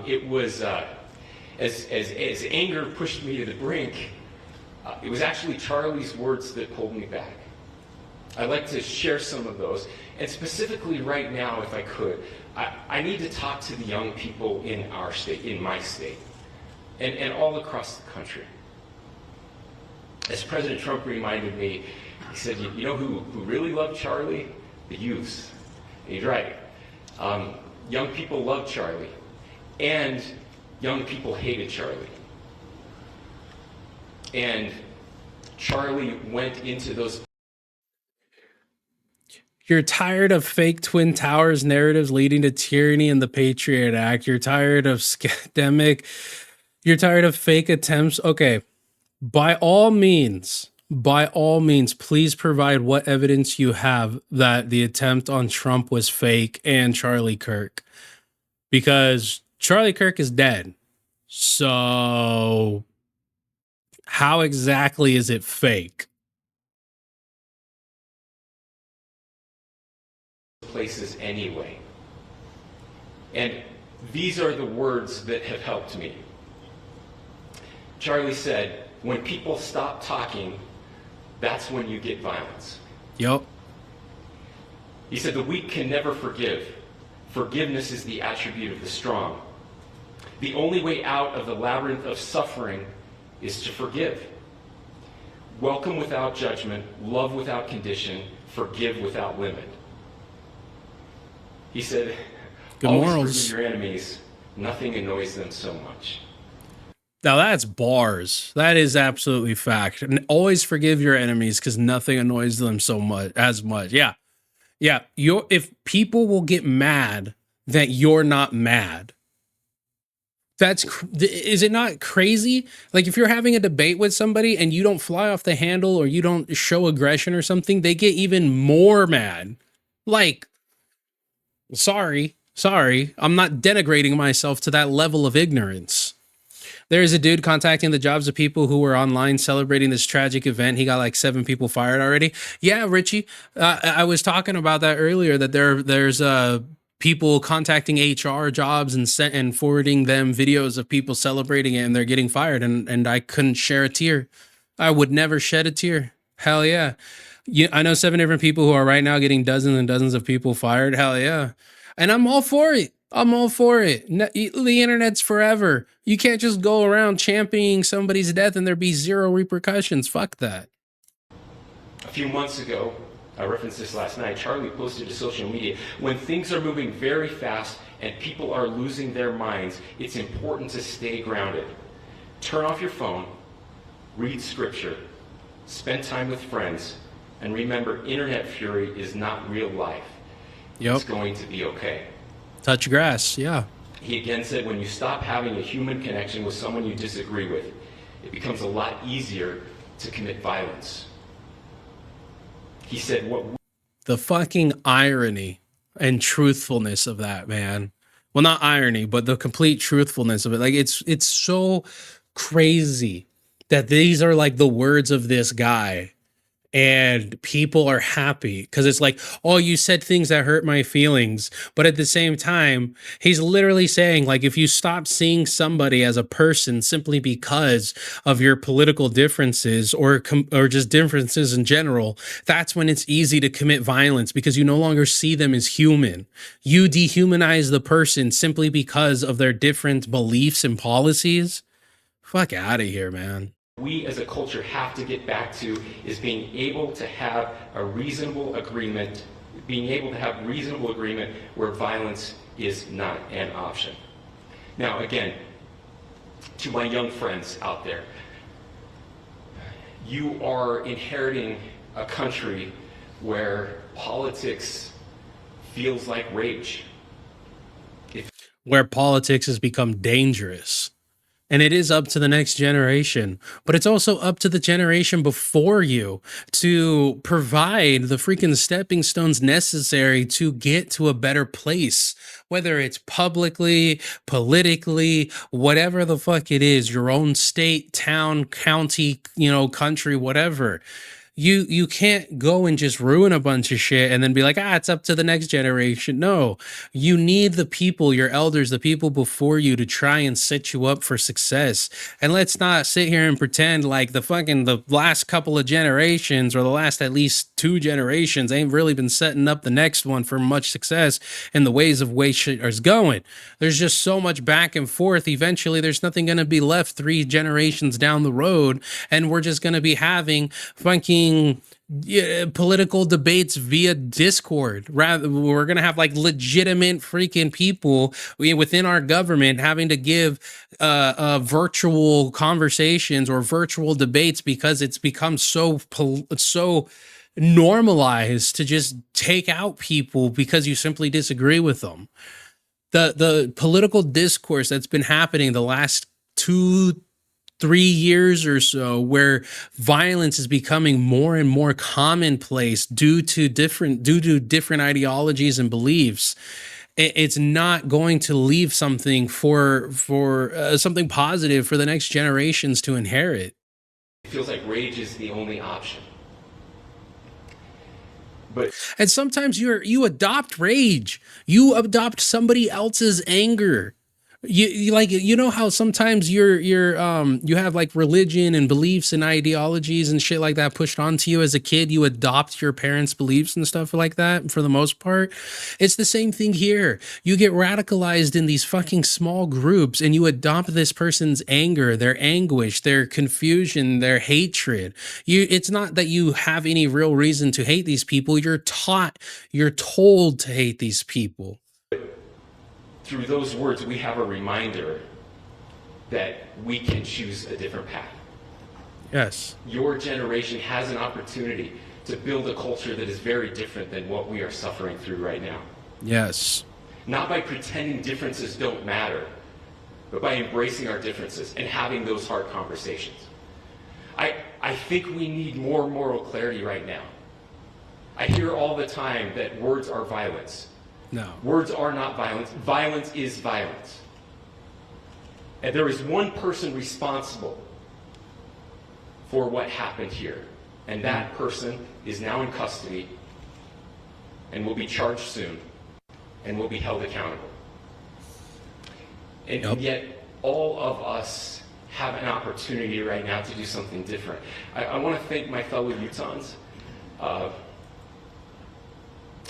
S3: it was, as anger pushed me to the brink, it was actually Charlie's words that pulled me back. I'd like to share some of those. And specifically right now, if I could, I need to talk to the young people in our state, in my state, and all across the country. As President Trump reminded me, he said, you know who really loved Charlie? The youths. And he's right. Young people loved Charlie, and young people hated Charlie. And Charlie went into those...
S1: You're tired of fake Twin Towers narratives leading to tyranny and the Patriot Act. You're tired of scandemic. You're tired of fake attempts. Okay. By all means, please provide what evidence you have that the attempt on Trump was fake and Charlie Kirk. Because Charlie Kirk is dead. So how exactly is it fake?
S3: Places anyway. And these are the words that have helped me. Charlie said, when people stop talking, that's when you get violence.
S1: Yup.
S3: He said, the weak can never forgive. Forgiveness is the attribute of the strong. The only way out of the labyrinth of suffering is to forgive. Welcome without judgment, love without condition, forgive without limit. He said,
S1: good
S3: always
S1: morals.
S3: forgive your enemies, nothing annoys them so much.
S1: Now that's bars. That is absolutely fact. And always forgive your enemies because nothing annoys them so much as much. Yeah. Yeah. If people will get mad that you're not mad. Is it not crazy? Like, if you're having a debate with somebody and you don't fly off the handle or you don't show aggression or something, they get even more mad. Like, sorry, I'm not denigrating myself to that level of ignorance. There is a dude contacting the jobs of people who were online celebrating this tragic event. He got like 7 people fired already. Yeah, Richie, I was talking about that earlier, that there's people contacting HR jobs and forwarding them videos of people celebrating it, and they're getting fired. And I couldn't share a tear. I would never shed a tear. Hell yeah. I know 7 different people who are right now getting dozens and dozens of people fired. Hell yeah. And I'm all for it. I'm all for it. The internet's forever. You can't just go around championing somebody's death and there be zero repercussions. Fuck that.
S3: A few months ago, I referenced this last night, Charlie posted to social media, when things are moving very fast and people are losing their minds, it's important to stay grounded. Turn off your phone, read scripture, spend time with friends, and remember, internet fury is not real life.
S1: Yep.
S3: It's going to be okay.
S1: Touch grass, yeah.
S3: He again said, when you stop having a human connection with someone you disagree with, it becomes a lot easier to commit violence. He said,
S1: the fucking irony and truthfulness of that, man. Well, not irony, but the complete truthfulness of it. Like, it's so crazy that these are like the words of this guy, and people are happy because it's like, oh, you said things that hurt my feelings. But at the same time, he's literally saying, like, if you stop seeing somebody as a person simply because of your political differences or just differences in general, that's when it's easy to commit violence, because you no longer see them as human. You dehumanize the person simply because of their different beliefs and policies. Fuck out of here, man.
S3: We as a culture have to get back to is being able to have a reasonable agreement, where violence is not an option. Now, again, to my young friends out there, you are inheriting a country where politics feels like rage.
S1: Where politics has become dangerous. And it is up to the next generation, but it's also up to the generation before you to provide the freaking stepping stones necessary to get to a better place, whether it's publicly, politically, whatever the fuck it is, your own state, town, county, country, whatever. You can't go and just ruin a bunch of shit and then be like, it's up to the next generation. No, you need the people, your elders, the people before you, to try and set you up for success. And let's not sit here and pretend like the last couple of generations, or the last at least 2 generations, ain't really been setting up the next one for much success in the way shit is going. There's just so much back and forth. Eventually, there's nothing going to be left 3 generations down the road, and we're just going to be having fucking political debates via Discord. Rather, we're gonna have like legitimate freaking people within our government having to give virtual conversations or virtual debates, because it's become so normalized to just take out people because you simply disagree with them. The political discourse that's been happening the last 2-3 years or so, where violence is becoming more and more commonplace due to different ideologies and beliefs, it's not going to leave something for something positive for the next generations to inherit.
S3: It feels like rage is the only option.
S1: And sometimes you adopt rage. You adopt somebody else's anger. You know how sometimes you have like religion and beliefs and ideologies and shit like that pushed onto you as a kid. You adopt your parents' beliefs and stuff like that for the most part. It's the same thing here. You get radicalized in these fucking small groups and you adopt this person's anger, their anguish, their confusion, their hatred. It's not that you have any real reason to hate these people. You're told to hate these people.
S3: Through those words, we have a reminder that we can choose a different path.
S1: Yes.
S3: Your generation has an opportunity to build a culture that is very different than what we are suffering through right now.
S1: Yes.
S3: not by pretending differences don't matter, but by embracing our differences and having those hard conversations. I think we need more moral clarity right now. I hear all the time that words are violence.
S1: No.
S3: Words are not violence. Violence is violence. And there is one person responsible for what happened here. And that person is now in custody and will be charged soon and will be held accountable. And yet, all of us have an opportunity right now to do something different. I want to thank my fellow Utahns.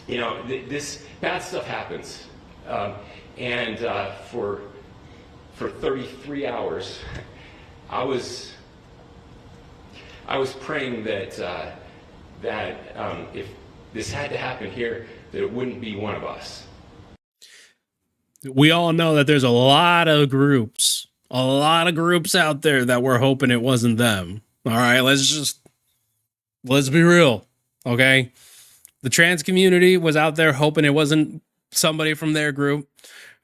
S3: This bad stuff happens. For 33 hours, I was praying that if this had to happen here, that it wouldn't be one of us.
S1: We all know that there's a lot of groups out there that were hoping it wasn't them. All right, let's be real. Okay. The trans community was out there hoping it wasn't somebody from their group,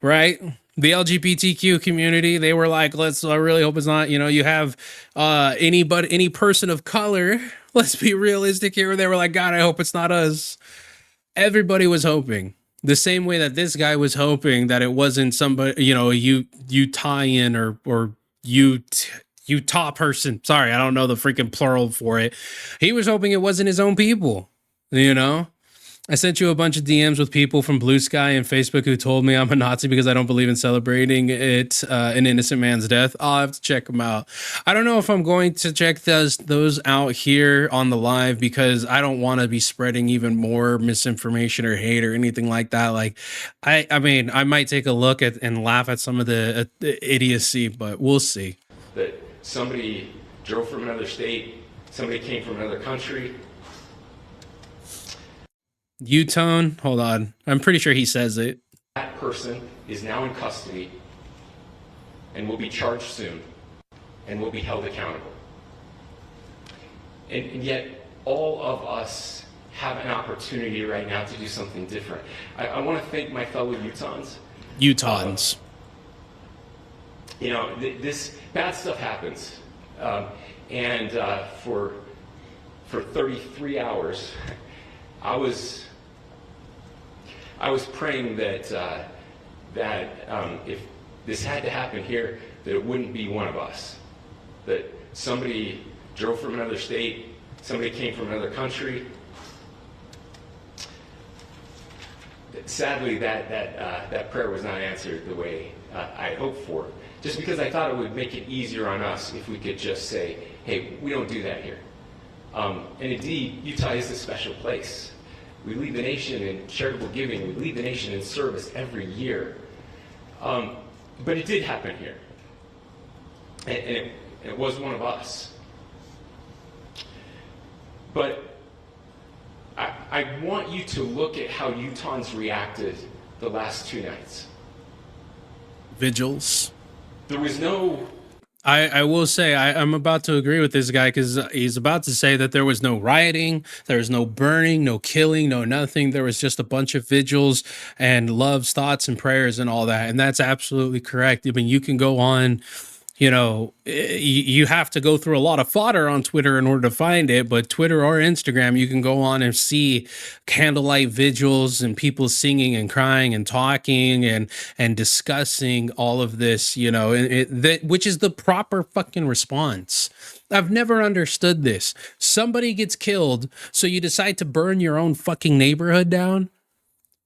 S1: right? The LGBTQ community, they were like, I really hope it's not, you have any person of color. Let's be realistic here. They were like, God, I hope it's not us. Everybody was hoping. The same way that this guy was hoping that it wasn't somebody, a Utahian or Utah person. Sorry, I don't know the freaking plural for it. He was hoping it wasn't his own people, I sent you a bunch of DMs with people from Blue Sky and Facebook who told me I'm a Nazi because I don't believe in celebrating an innocent man's death. I'll have to check them out. I don't know if I'm going to check those out here on the live because I don't want to be spreading even more misinformation or hate or anything like that. Like, I mean, I might take a look at and laugh at some of the idiocy, but we'll see.
S3: That somebody drove from another state, somebody came from another country.
S1: U-tone, hold on. I'm pretty sure he says it.
S3: That person is now in custody and will be charged soon and will be held accountable. And yet, all of us have an opportunity right now to do something different. I want to thank my fellow Utahns. This bad stuff happens. For 33 hours, I was praying that if this had to happen here, that it wouldn't be one of us. That somebody drove from another state, somebody came from another country. Sadly, that prayer was not answered the way I hoped for. Just because I thought it would make it easier on us if we could just say, hey, we don't do that here. And indeed, Utah is a special place. We lead the nation in charitable giving. We lead the nation in service every year. But it did happen here. And it was one of us. But I want you to look at how Utahns reacted the last two nights.
S1: Vigils.
S3: There was no...
S1: I will say I'm about to agree with this guy because he's about to say that there was no rioting, there was no burning, no killing, no nothing. There was just a bunch of vigils and loves, thoughts, and prayers and all that. And that's absolutely correct. I mean, you can go on, you have to go through a lot of fodder on Twitter in order to find it. But Twitter or Instagram, you can go on and see candlelight vigils and people singing and crying and talking and discussing all of this, which is the proper fucking response. I've never understood this. Somebody gets killed, so you decide to burn your own fucking neighborhood down.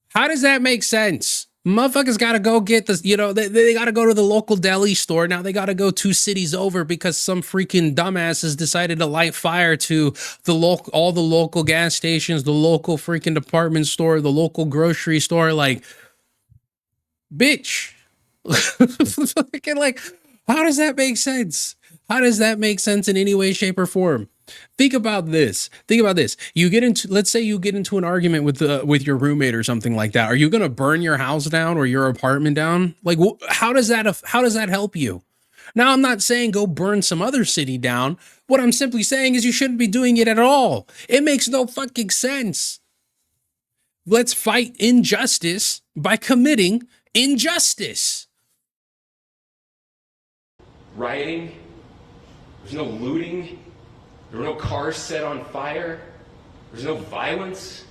S1: How does that make sense? Motherfuckers gotta go get this, they gotta go to the local deli store. Now they gotta go 2 cities over because some freaking dumbasses decided to light fire to all the local gas stations, the local freaking department store, the local grocery store. Like, bitch. Like, how does that make sense? How does that make sense in any way, shape, or form? Think about this. Let's say you get into an argument with your roommate or something like that. Are you going to burn your house down or your apartment down? Like, how does that help you? Now, I'm not saying go burn some other city down. What I'm simply saying is you shouldn't be doing it at all. It makes no fucking sense. Let's fight injustice by committing injustice.
S3: Rioting, there's no looting, there were no cars set on fire, there's no violence.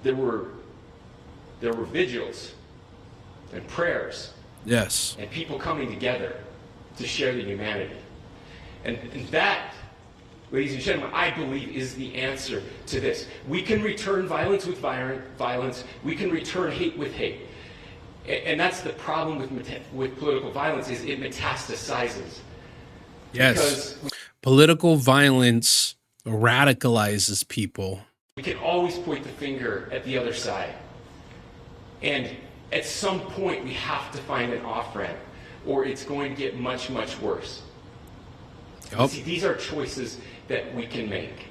S3: There were vigils and prayers.
S1: Yes.
S3: And people coming together to share the humanity. And that, ladies and gentlemen, I believe is the answer to this. We can return violence with violence. We can return hate with hate. And that's the problem with political violence, is it metastasizes.
S1: Yes. Political violence radicalizes people.
S3: We can always point the finger at the other side. And at some point, we have to find an off-ramp, or it's going to get much, much worse.
S1: Yep.
S3: See, these are choices that we can make.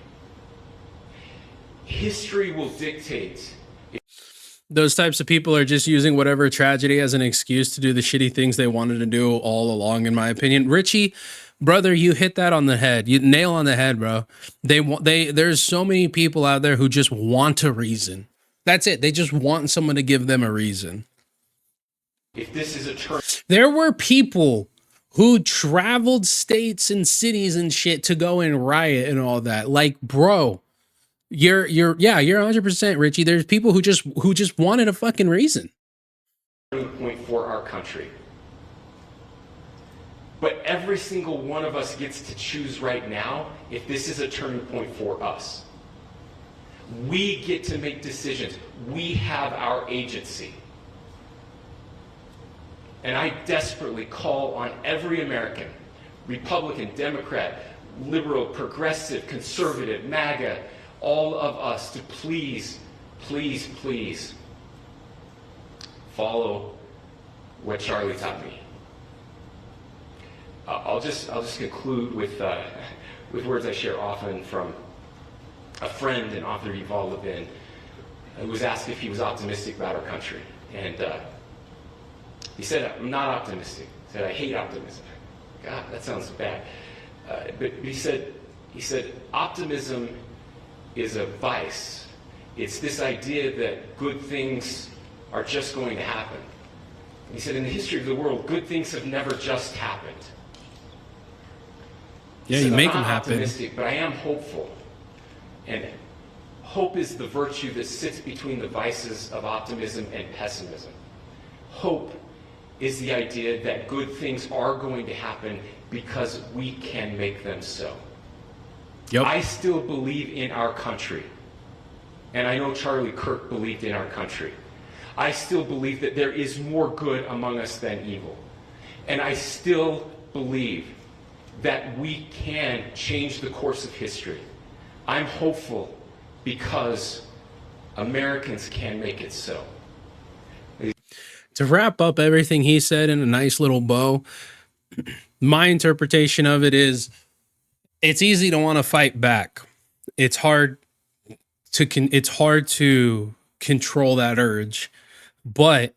S3: History will dictate.
S1: Those types of people are just using whatever tragedy as an excuse to do the shitty things they wanted to do all along, in my opinion. Richie, brother, you hit that on the head. You nail on the head, bro. There's so many people out there who just want a reason. That's it. They just want someone to give them a reason.
S3: If this is a turn,
S1: there were people who traveled states and cities and shit to go and riot and all that. Like, bro, you're 100% Richie. There's people who just wanted a fucking reason.
S3: Point for our country. But every single one of us gets to choose right now if this is a turning point for us. We get to make decisions. We have our agency. And I desperately call on every American, Republican, Democrat, liberal, progressive, conservative, MAGA, all of us to please, please, please follow what Charlie taught me. I'll just conclude with words I share often from a friend and author, Yuval Levin, who was asked if he was optimistic about our country. And he said, I'm not optimistic. He said, I hate optimism. God, that sounds bad. But he said, optimism is a vice. It's this idea that good things are just going to happen. He said, in the history of the world, good things have never just happened.
S1: Yeah, you make them happen.
S3: I'm not optimistic, but I am hopeful. And hope is the virtue that sits between the vices of optimism and pessimism. Hope is the idea that good things are going to happen because we can make them so.
S1: Yep.
S3: I still believe in our country. And I know Charlie Kirk believed in our country. I still believe that there is more good among us than evil. And I still believe that we can change the course of history. I'm hopeful because Americans can make it so.
S1: To wrap up everything he said in a nice little bow, my interpretation of it is, it's easy to want to fight back. It's hard to control that urge, but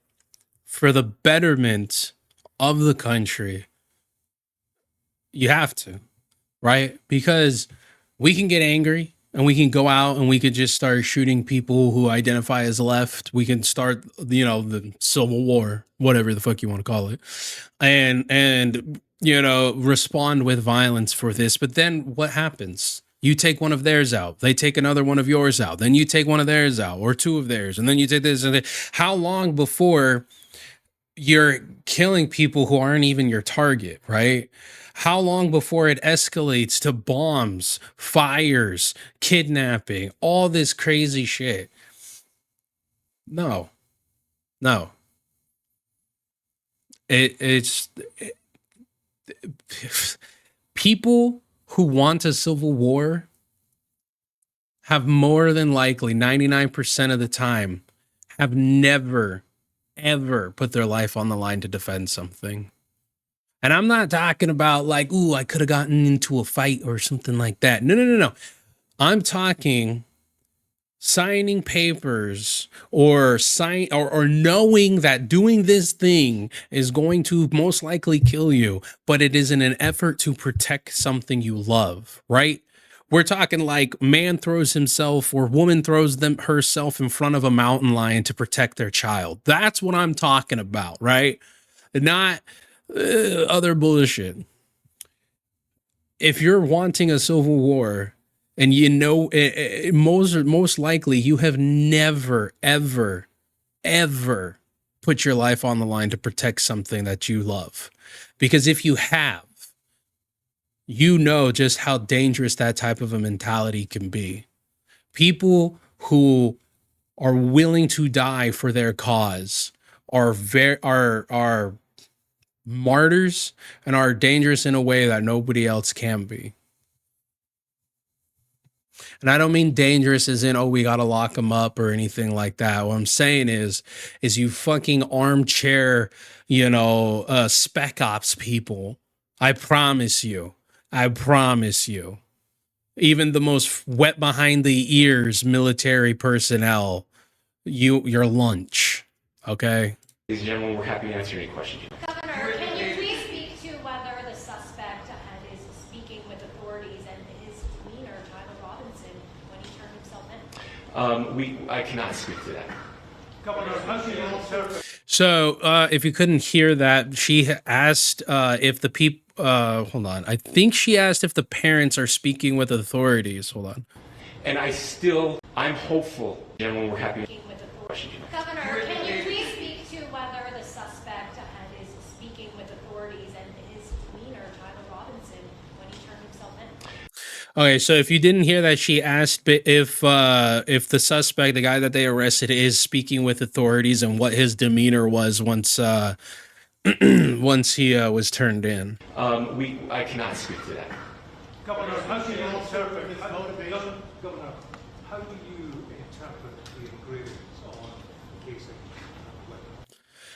S1: for the betterment of the country, you have to, right? Because we can get angry and we can go out and we could just start shooting people who identify as left. We can start, the Civil War, whatever the fuck you want to call it, and respond with violence for this. But then what happens? You take one of theirs out. They take another one of yours out. Then you take one of theirs out, or two of theirs. And then you take this and that. How long before you're killing people who aren't even your target, right? How long before it escalates to bombs, fires, kidnapping, all this crazy shit? No. It's people who want a civil war have more than likely 99% of the time have never, ever put their life on the line to defend something. And I'm not talking about like, ooh, I could have gotten into a fight or something like that. No. I'm talking signing papers or knowing that doing this thing is going to most likely kill you, but it is in an effort to protect something you love, right? We're talking like man throws himself or woman throws herself in front of a mountain lion to protect their child. That's what I'm talking about, right? Not other bullshit. If you're wanting a civil war, and you know, most likely you have never, ever, ever put your life on the line to protect something that you love. Because if you have, you know just how dangerous that type of a mentality can be. People who are willing to die for their cause are martyrs and are dangerous in a way that nobody else can be. And I don't mean dangerous as in, oh, we got to lock them up or anything like that. What I'm saying is you fucking armchair, spec ops people. I promise you, even the most wet behind the ears military personnel, your lunch. Okay.
S3: Ladies and gentlemen, we're happy to answer any questions.
S6: Governor, can you please speak to whether the suspect is speaking with authorities and his demeanor, Tyler Robinson, when he turned himself in?
S3: I cannot speak to that.
S7: Governor, how do you interpret?
S1: So, if you couldn't hear that, she asked if the people. Hold on. I think she asked if the parents are speaking with authorities. Hold on.
S3: And I'm hopeful. Gentlemen, we're happy to answer questions.
S6: Governor, can you please speak to whether the suspect is speaking with authorities and his demeanor, Tyler Robinson, when he turned himself in?
S1: Okay, so if you didn't hear that, she asked if the suspect, the guy that they arrested, is speaking with authorities and what his demeanor was once once he was turned in.
S3: I cannot speak to that.
S7: Governor, how do you interpret his motivation? Governor, how do you interpret the engravings on the casing?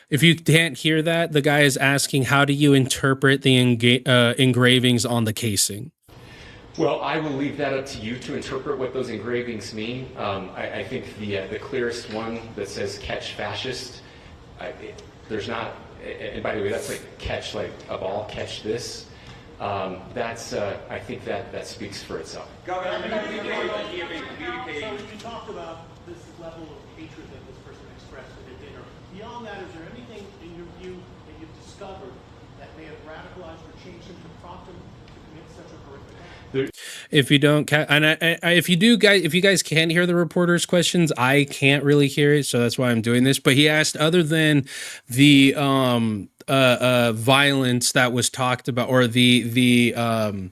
S1: If you can't hear that, the guy is asking, how do you interpret the engravings on the casing?
S3: Well, I will leave that up to you to interpret what those engravings mean. I think the clearest one that says "catch fascist," there's not. And by the way, that's like catch like a ball, catch this. I think that speaks for itself.
S7: Governor, you talked about this level of hatred that this person expressed at the dinner. Beyond that, is there anything in your view that you've discovered that may have radicalized or changed him to prompt him to commit such a horrific act?
S1: If you don't, if you guys can't hear the reporter's questions, I can't really hear it, so that's why I'm doing this. But he asked, other than the violence that was talked about, or the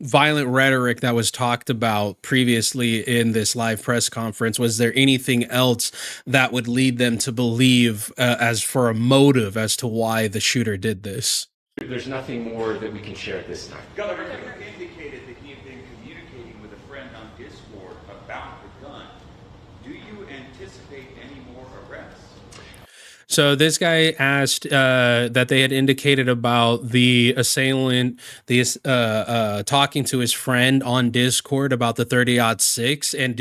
S1: violent rhetoric that was talked about previously in this live press conference, was there anything else that would lead them to believe, as for a motive as to why the shooter did this?
S3: There's nothing more that we can share at this time.
S8: Governor indicated that he had been communicating with a friend on Discord about the gun. Do you anticipate any more arrests?
S1: So this guy asked that they had indicated about the assailant, talking to his friend on Discord about the 30-06, and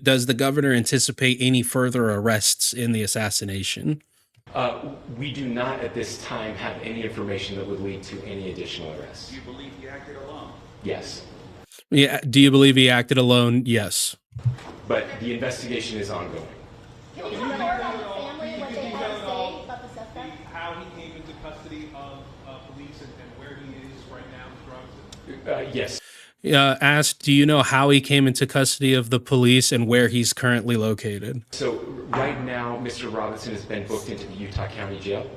S1: does the governor anticipate any further arrests in the assassination?
S3: We do not at this time have any information that would lead to any additional arrests.
S8: Do you believe he acted alone?
S3: Yes.
S1: Yeah. Do you believe he acted alone? Yes.
S3: But the investigation is ongoing.
S6: Can you talk more about the family, what they had to say about the suspect?
S7: How he came into custody of police and where he is right now, Mr. Robinson?
S3: Yes.
S1: Asked, do you know how he came into custody of the police and where he's currently located?
S3: So right now, Mr. Robinson has been booked into the Utah County Jail.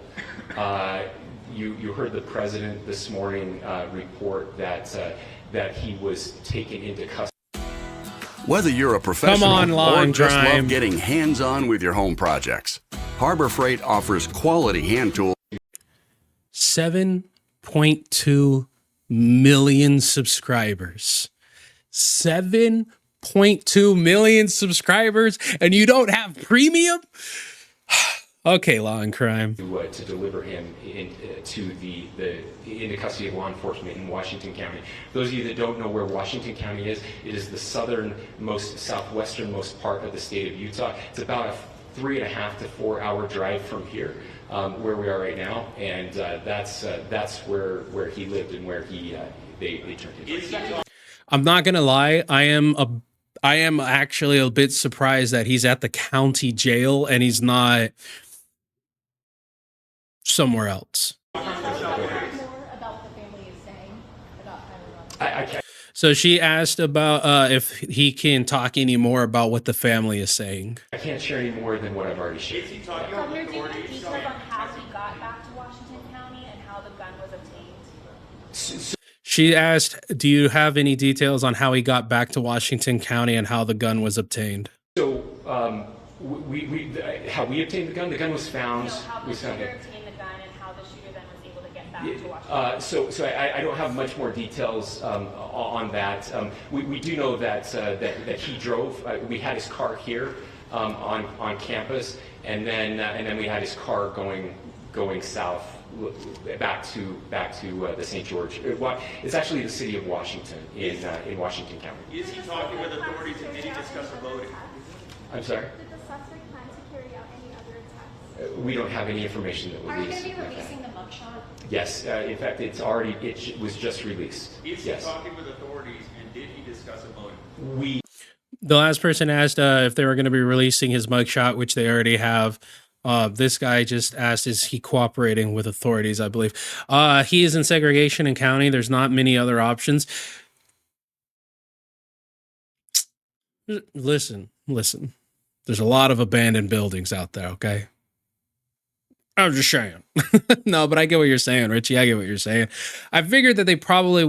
S3: You heard the president this morning report that he was taken into custody.
S9: Whether you're a professional
S1: Long
S9: or just
S1: Crime.
S9: love getting hands-on with your home projects, Harbor Freight offers quality hand tools.
S1: 7.2 million subscribers. 7.2 million subscribers, and you don't have premium? Okay, Law and Crime.
S3: To deliver him into custody of law enforcement in Washington County. Those of you that don't know where Washington County is, it is the southwesternmost part of the state of Utah. It's about a 3.5 to 4 hour drive from here, where we are right now, and that's where he lived and where they turned him.
S1: I'm not gonna lie. I am actually a bit surprised that he's at the county jail and he's not somewhere else.
S6: More about the family is saying about
S3: I can't.
S1: So she asked about if he can talk any more about what the family is saying.
S3: I can't share any more than what I've already shared.
S8: Is he talking with
S6: Governor, do you have
S8: authorities?
S6: details on how he got back to Washington County and how the gun was obtained?
S1: She asked, "Do you have any details on how he got back to Washington County and how the gun was obtained?"
S3: So, how we obtained the gun? The gun was found.
S6: So how the
S3: was found
S6: shooter
S3: here.
S6: obtained the gun and how the shooter then was able to get back to Washington.
S3: So I don't have much more details on that. We do know that he drove. We had his car here on campus, and then we had his car going south back to the St. George. It's actually the city of Washington in Washington County.
S8: Is he talking with authorities and did he discuss a motive?
S3: I'm sorry.
S10: Did the suspect plan to carry out any other attacks?
S3: We don't have any information that
S6: Are you
S3: released.
S6: going to be releasing the mugshot?
S3: Yes, in fact, it was just released.
S8: Is he
S3: Yes.
S8: talking with authorities and did he discuss a motive?
S1: The last person asked if they were going to be releasing his mugshot, which they already have. This guy just asked, is he cooperating with authorities, I believe. He is in segregation and county. There's not many other options. Listen. There's a lot of abandoned buildings out there, okay? I'm just saying. No, but I get what you're saying, Richie. I get what you're saying. I figured that they probably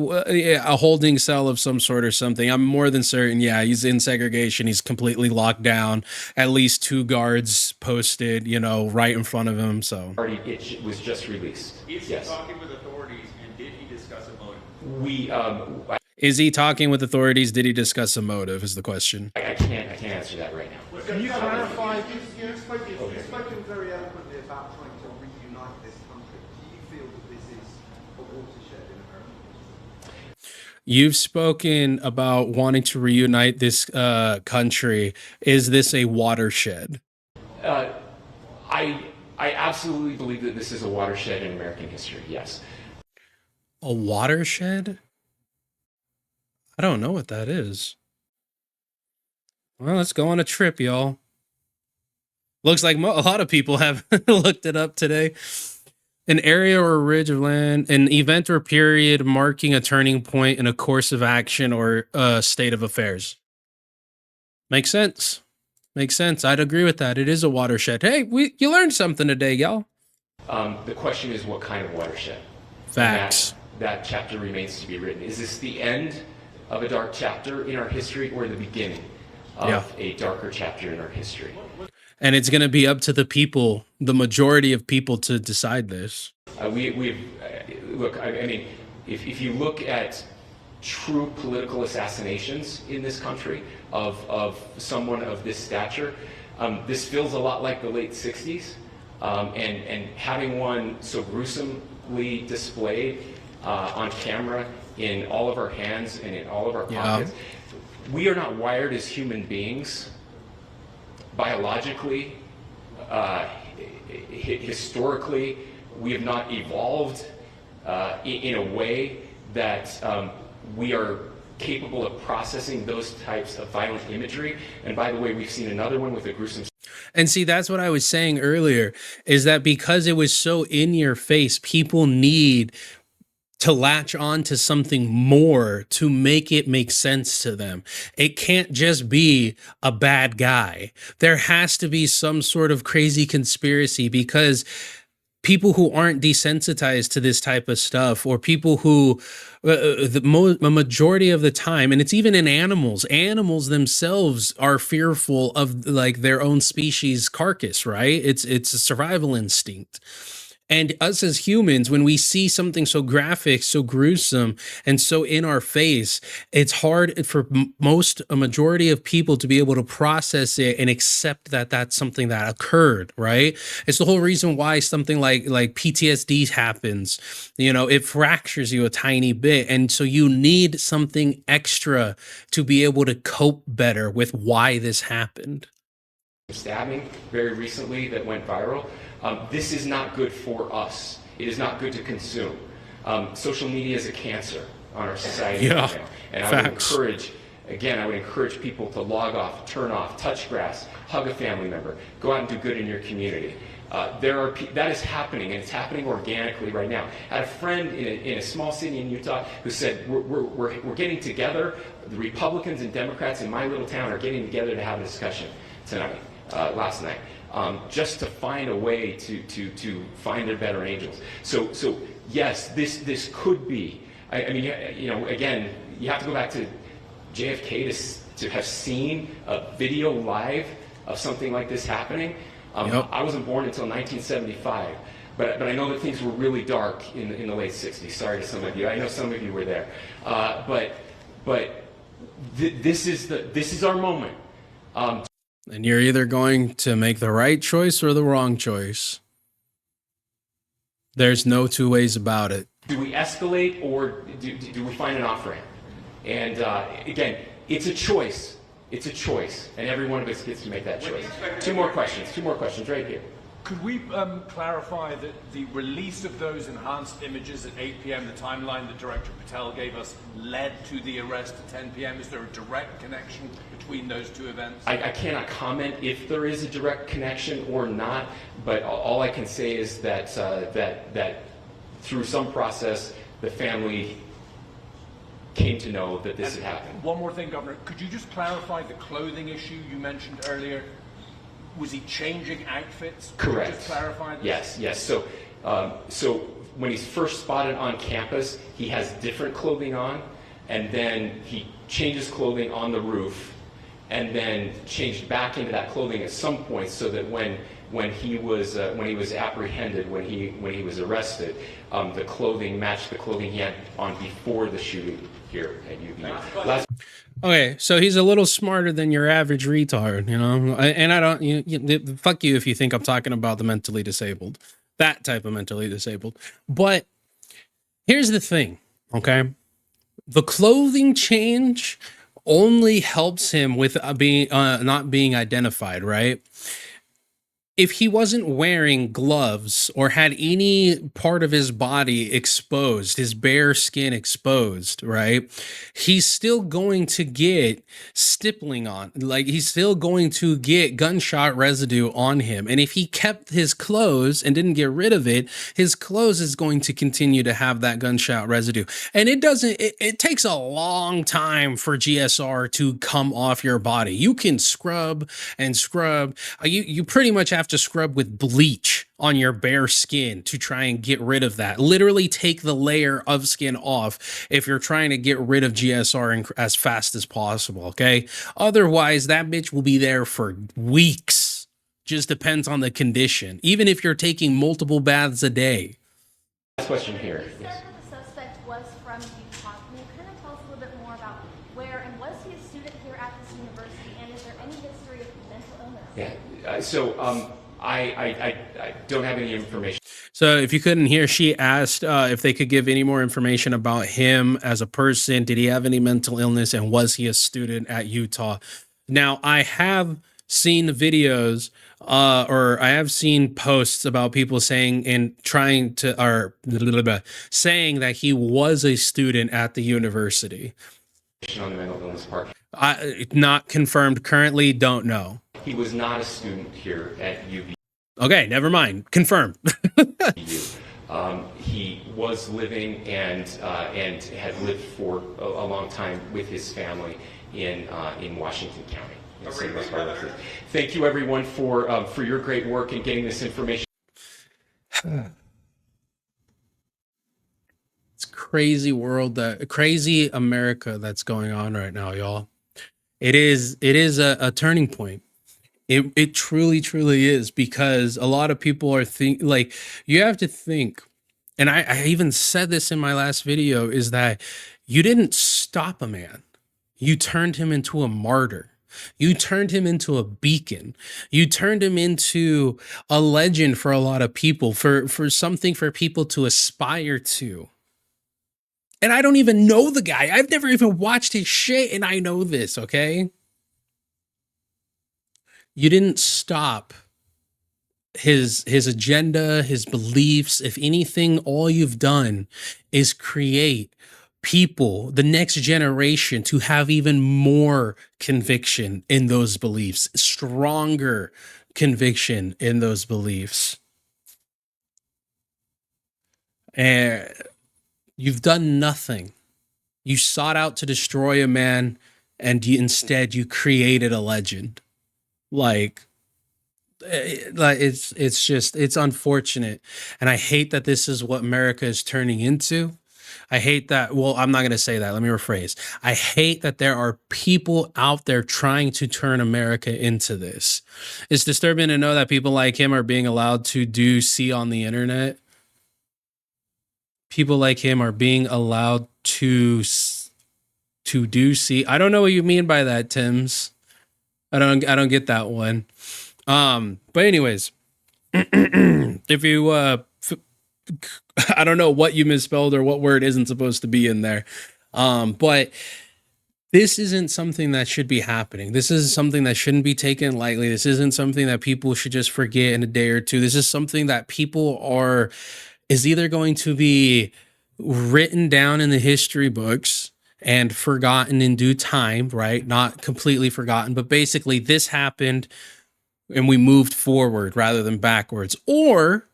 S1: a holding cell of some sort or something. I'm more than certain. Yeah, he's in segregation. He's completely locked down. At least 2 guards posted, right in front of him. So
S3: It was just released.
S8: Is
S3: Yes.
S8: he talking with authorities and did he discuss a motive?
S1: is he talking with authorities? Did he discuss a motive? Is the question.
S3: I can't answer that right now.
S7: Can you clarify?
S10: You've spoken very eloquently about trying to reunite this country. Do you feel that this is a watershed in American history?
S1: You've spoken about wanting to reunite this country. Is this a watershed?
S3: I absolutely believe that this is a watershed in American history. Yes.
S1: A watershed? I don't know what that is. Well, let's go on a trip, y'all. Looks like a lot of people have looked it up today. An area or ridge of land, an event or period marking a turning point in a course of action or state of affairs. Makes sense. Makes sense. I'd agree with that. It is a watershed. Hey, you learned something today, y'all.
S3: The question is, what kind of watershed?
S1: Facts.
S3: That chapter remains to be written. Is this the end of a dark chapter in our history or the beginning of a darker chapter in our history?
S1: And it's going to be up to the people, the majority of people, to decide this.
S3: Look, I mean, if you look at true political assassinations in this country of someone of this stature, this feels a lot like the late 60s. And having one so gruesomely displayed on camera in all of our hands and in all of our pockets, we are not wired as human beings biologically, historically. We have not evolved in a way that we are capable of processing those types of violent imagery. And by the way, we've seen another one with a gruesome.
S1: And see, that's what I was saying earlier, is that because it was so in your face, people need to latch on to something more to make it make sense to them. It can't just be a bad guy. There has to be some sort of crazy conspiracy, because people who aren't desensitized to this type of stuff, or people who the majority of the time, and it's even in animals themselves are fearful of like their own species carcass, right? It's a survival instinct. And us as humans, when we see something so graphic, so gruesome, and so in our face, it's hard for a majority of people to be able to process it and accept that that's something that occurred, right? It's the whole reason why something like PTSD happens. It fractures you a tiny bit. And so you need something extra to be able to cope better with why this happened.
S3: Stabbing very recently that went viral. This is not good for us. It is not good to consume. Social media is a cancer. on our society
S1: Yeah,
S3: right now. And I would
S1: facts.
S3: encourage people to log off, turn off, touch grass, hug a family member, go out and do good in your community. That is happening, and it's happening organically right now. I had a friend in a small city in Utah who said, we're getting together, the Republicans and Democrats in my little town are getting together to have a discussion tonight, last night, just to find a way to find their better angels. So yes, this could be, I mean, you know, again, you have to go back to JFK to have seen a video live of something like this happening.
S1: Yep.
S3: I wasn't born until 1975, but I know that things were really dark in the late 60s. Sorry to some of you. I know some of you were there. This is our moment.
S1: And you're either going to make the right choice or the wrong choice. There's no two ways about it.
S3: Do we escalate, or do we find an off-ramp? And again, it's a choice. It's a choice, and every one of us gets to make that choice. Two more questions right here.
S11: Could we clarify that the release of those enhanced images at 8 p.m., the timeline that Director Patel gave us, led to the arrest at 10 p.m.? Is there a direct connection between those two events?
S3: I cannot comment if there is a direct connection or not, but all I can say is that that through some process, the family came to know that this had happened.
S11: One more thing, Governor. Could you just clarify the clothing issue you mentioned earlier? Was he changing outfits? Could
S3: Correct.
S11: you just clarify this?
S3: Yes. So when he's first spotted on campus, he has different clothing on, and then he changes clothing on the roof, and then changed back into that clothing at some point, so that when he was apprehended, when he was arrested, the clothing matched the clothing he had on before the shooting here at UV.
S1: Okay, so he's a little smarter than your average retard, you know? And I don't, fuck you if you think I'm talking about the mentally disabled, that type of mentally disabled. But here's the thing, okay? The clothing change only helps him with not being identified, right? If he wasn't wearing gloves or had any part of his body exposed, his bare skin exposed, right? He's still going to get stippling on, like he's still going to get gunshot residue on him. And if he kept his clothes and didn't get rid of it, his clothes is going to continue to have that gunshot residue. And it takes a long time for GSR to come off your body. You can scrub and scrub. You pretty much have to scrub with bleach on your bare skin to try and get rid of that. Literally take the layer of skin off if you're trying to get rid of GSR as fast as possible, okay? Otherwise, that bitch will be there for weeks. Just depends on the condition. Even if you're taking multiple baths a day.
S3: Last question here.
S6: You said that the suspect was from Utah. Can you kind of tell us a little bit more about where, and was he a student here at this university, and is there any history of mental illness?
S3: Yeah. I don't have any information.
S1: So if you couldn't hear, she asked if they could give any more information about him as a person. Did he have any mental illness, and was he a student at Utah? Now, I have seen videos or I have seen posts about people saying and trying to, or saying that he was a student at the university.
S3: On the mental illness part.
S1: Not confirmed currently, don't know.
S3: He was not a student here at UV.
S1: Okay, never mind. Confirmed.
S3: He was living and had lived for a long time with his family in Washington County. Thank you, everyone, for your great work in getting this information.
S1: It's crazy world, crazy America that's going on right now, y'all. It is a turning point. It truly is, because a lot of people are you have to think, and I even said this in my last video, is that you didn't stop a man. You turned him into a martyr. You turned him into a beacon. You turned him into a legend for a lot of people, for something for people to aspire to. And I don't even know the guy. I've never even watched his shit, and I know this, okay? You didn't stop his agenda, his beliefs. If anything, all you've done is create people, the next generation, to have even more conviction in those beliefs, stronger conviction in those beliefs. And you've done nothing. You sought out to destroy a man, and instead you created a legend. Like it's unfortunate, and I hate that this is what America is turning into. I hate that. Well, I'm not going to say that. Let me rephrase. I hate that there are people out there trying to turn America into this. It's disturbing to know that people like him are being allowed to see on the internet. People like him are being allowed to do see. I don't know what you mean by that, Tim's. I don't get that one. But anyways, if you I don't know what you misspelled or what word isn't supposed to be in there. But this isn't something that should be happening. This is something that shouldn't be taken lightly. This isn't something that people should just forget in a day or two. This is something that is either going to be written down in the history books and forgotten in due time, right? Not completely forgotten, but basically this happened and we moved forward rather than backwards. Or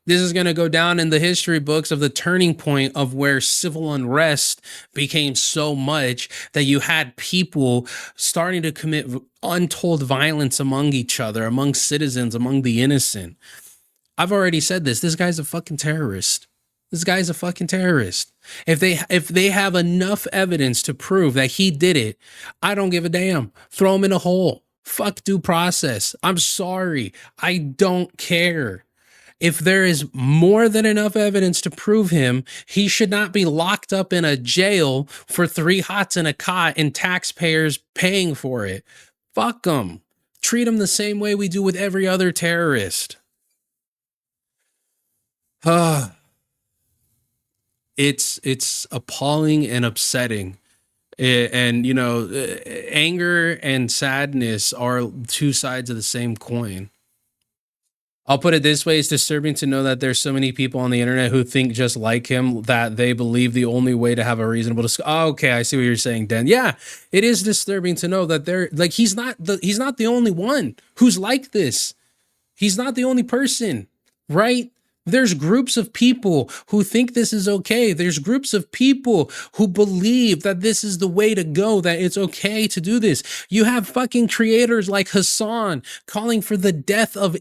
S1: this is going to go down in the history books of the turning point of where civil unrest became so much that you had people starting to commit untold violence among each other, among citizens, among the innocent. I've already said this. This guy's a fucking terrorist. This guy's a fucking terrorist. If they have enough evidence to prove that he did it, I don't give a damn. Throw him in a hole. Fuck due process. I'm sorry. I don't care. If there is more than enough evidence to prove him, he should not be locked up in a jail for 3 hots and a cot and taxpayers paying for it. Fuck him. Treat him the same way we do with every other terrorist. It's appalling and upsetting. And, anger and sadness are 2 sides of the same coin. I'll put it this way. It's disturbing to know that there's so many people on the internet who think just like him, that they believe the only way to have a reasonable discussion. Oh, okay, I see what you're saying, Dan. Yeah, it is disturbing to know that he's not the only one who's like this. He's not the only person, right? There's groups of people who think this is okay. There's groups of people who believe that this is the way to go, that it's okay to do this. You have fucking creators like Hassan calling for the death of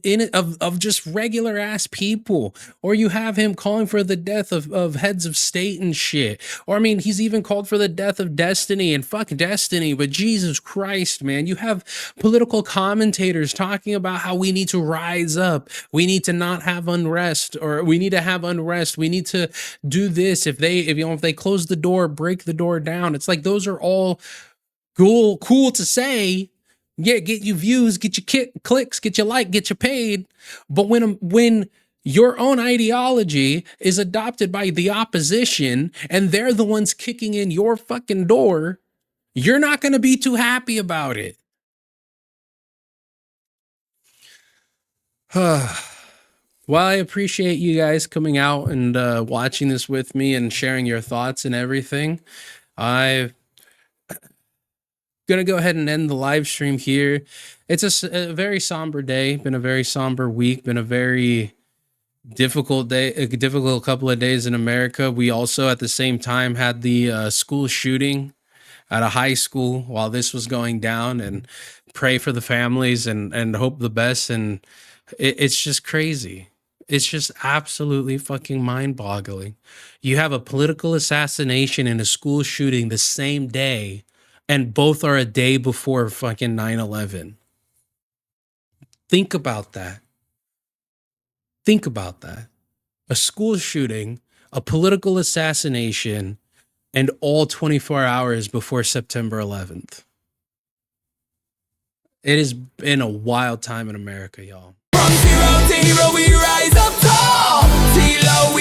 S1: just regular ass people. Or you have him calling for the death of heads of state and shit. Or I mean, he's even called for the death of Destiny and fuck Destiny. But Jesus Christ, man, you have political commentators talking about how we need to rise up. We need to not have unrest. Or we need to have unrest. We need to do this. If they close the door, break the door down. It's like those are all cool to say. Yeah, get you views, get you clicks, get you like, get you paid. But when your own ideology is adopted by the opposition and they're the ones kicking in your fucking door, you're not going to be too happy about it. Well, I appreciate you guys coming out and watching this with me and sharing your thoughts and everything. I'm going to go ahead and end the live stream here. It's a very somber day, been a very somber week, been a very difficult day, a difficult couple of days in America. We also at the same time had the school shooting at a high school while this was going down, and pray for the families and hope the best. And it's just crazy. It's just absolutely fucking mind-boggling. You have a political assassination and a school shooting the same day, and both are a day before fucking 9/11. Think about that. Think about that. A school shooting, a political assassination, and all 24 hours before September 11th. It has been a wild time in America, y'all.
S12: From zero to hero, we rise up tall. See low.